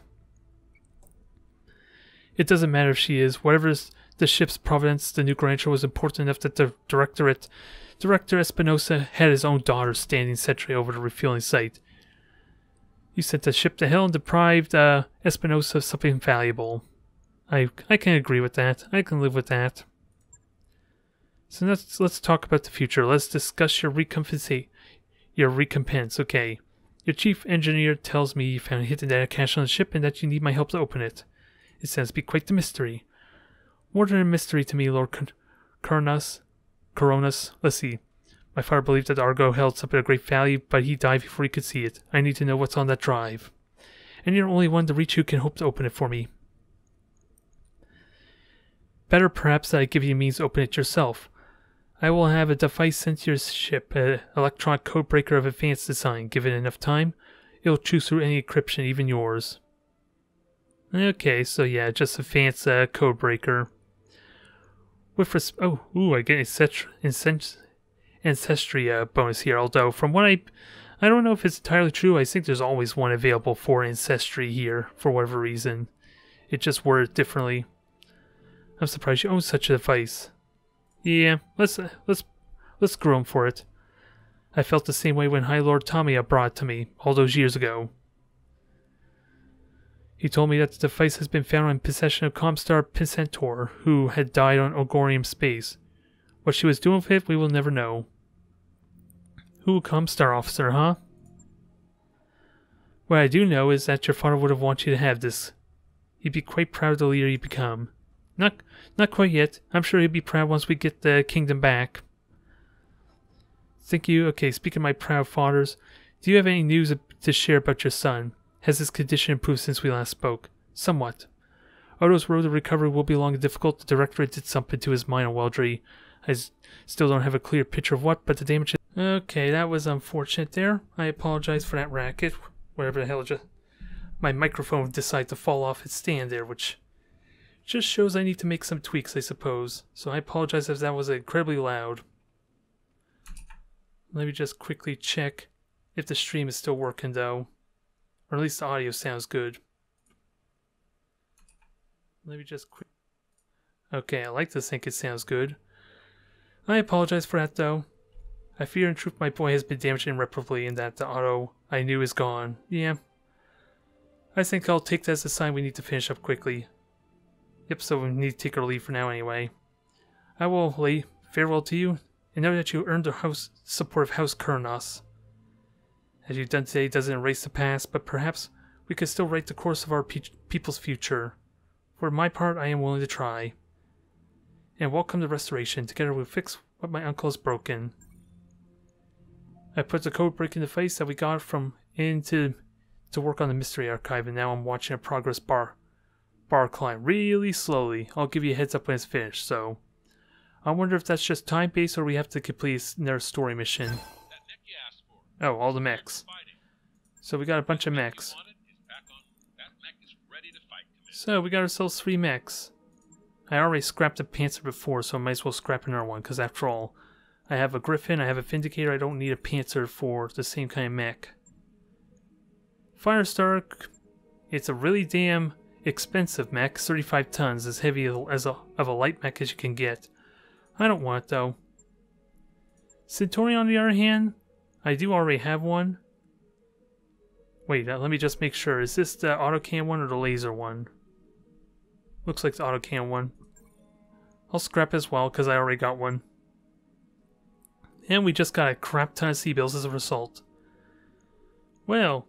It doesn't matter if she is. Whatever the ship's provenance, the new grandeur was important enough that the Director Espinosa had his own daughter standing sentry over the refueling site. You sent the ship to hell and deprived Espinosa of something valuable. I can agree with that. I can live with that. So let's talk about the future. Let's discuss your recompense. Okay. Your chief engineer tells me you found hidden data cache on the ship and that you need my help to open it. It sounds to be quite the mystery. More than a mystery to me, Lord Coronas. Let's see. My father believed that Argo held something of great value, but he died before he could see it. I need to know what's on that drive. And you're the only one to reach who can hope to open it for me. Better perhaps that I give you means to open it yourself. I will have a device sent to your ship, an electronic codebreaker of advanced design. Given enough time, it'll choose through any encryption, even yours. Okay, so yeah, just a fancy codebreaker. With I get ancestry bonus here. Although from what I don't know if it's entirely true. I think there's always one available for ancestry here for whatever reason. It just worded differently. I'm surprised you own such a device. Yeah, let's groan for it. I felt the same way when High Lord Tamiya brought it to me all those years ago. He told me that the device has been found in possession of Comstar Picentor, who had died on Ogorium space. What she was doing with it, we will never know. Who, Comstar officer, huh? What I do know is that your father would have wanted you to have this. He'd be quite proud of the leader you become. Not quite yet. I'm sure he'll be proud once we get the kingdom back. Thank you. Okay, speaking of my proud fathers, do you have any news to share about your son? Has his condition improved since we last spoke? Somewhat. Odo's road to recovery will be long and difficult. The Directorate did something to his mind on Weldry. I still don't have a clear picture of what, but the damage... Okay, that was unfortunate there. I apologize for that racket. Whatever the hell, my microphone decided to fall off its stand there, which just shows I need to make some tweaks, I suppose. So I apologize if that was incredibly loud. Let me just quickly check if the stream is still working, though. Or at least the audio sounds good. Let me just Okay, I like to think it sounds good. I apologize for that, though. I fear in truth my boy has been damaged irreparably and that the auto I knew is gone. Yeah. I think I'll take that as a sign we need to finish up quickly. Yep, so we need to take our leave for now anyway. I will lay farewell to you, and know that you earned the support of House Kurnos. As you've done today doesn't erase the past, but perhaps we could still write the course of our people's future. For my part, I am willing to try. And welcome to Restoration. Together we'll fix what my uncle has broken. I put the code breaking device that we got from in to work on the mystery archive, and now I'm watching a progress bar climb really slowly. I'll give you a heads up when it's finished, so I wonder if that's just time-based or we have to complete another story mission. Oh, all the mechs. So we got a bunch of mechs. So we got ourselves 3 mechs. I already scrapped a Panther before, so I might as well scrap another one, because after all, I have a Griffin, I have a Vindicator, I don't need a Panther for the same kind of mech. Firestar, it's a really damn expensive mech, 35 tons, as heavy as of a light mech as you can get. I don't want it though. Centauri on the other hand, I do already have one. Wait, let me just make sure, is this the autocan one or the laser one? Looks like the autocan one. I'll scrap as well, because I already got one. And we just got a crap ton of C-bills as a result. Well,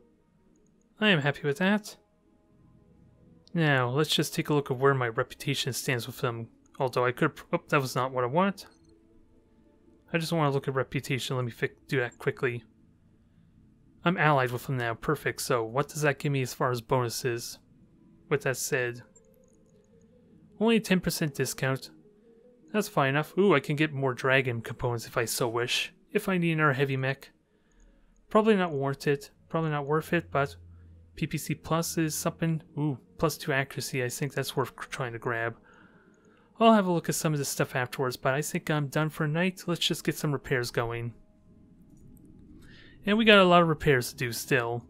I am happy with that. Now, let's just take a look at where my reputation stands with them. Although I could... Oh, that was not what I want. I just want to look at reputation. Let me do that quickly. I'm allied with them now. Perfect. So, what does that give me as far as bonuses? With that said... Only a 10% discount. That's fine enough. Ooh, I can get more dragon components if I so wish. If I need another heavy mech. Probably not worth it. Probably not worth it, but PPC Plus is something. Ooh, +2 accuracy. I think that's worth trying to grab. I'll have a look at some of this stuff afterwards, but I think I'm done for tonight. Let's just get some repairs going. And we got a lot of repairs to do still.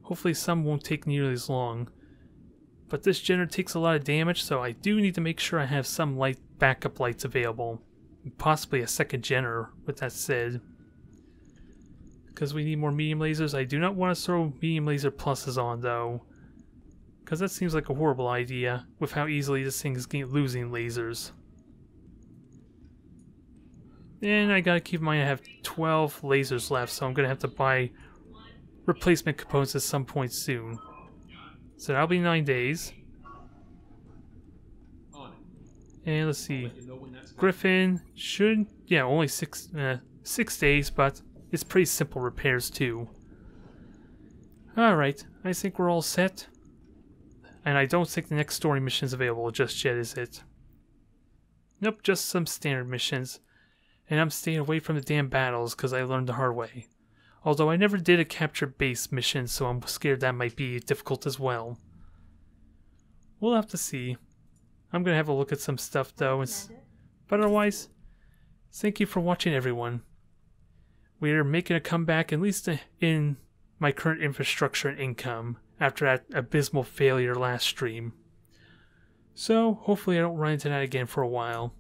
Hopefully some won't take nearly as long. But this generator takes a lot of damage, so I do need to make sure I have some backup lights available. Possibly a second generator, with that said. Because we need more medium lasers. I do not want to throw medium laser pluses on, though. Because that seems like a horrible idea, with how easily this thing is losing lasers. And I gotta keep in mind I have 12 lasers left, so I'm gonna have to buy replacement components at some point soon. So that'll be 9 days. And let's see. Griffin should... Yeah, only 6 days, but it's pretty simple repairs too. Alright, I think we're all set. And I don't think the next story mission is available just yet, is it? Nope, just some standard missions. And I'm staying away from the damn battles because I learned the hard way. Although I never did a capture base mission, so I'm scared that might be difficult as well. We'll have to see. I'm going to have a look at some stuff though. But otherwise, thank you for watching everyone. We're making a comeback, at least in my current infrastructure and income, after that abysmal failure last stream. So, hopefully I don't run into that again for a while.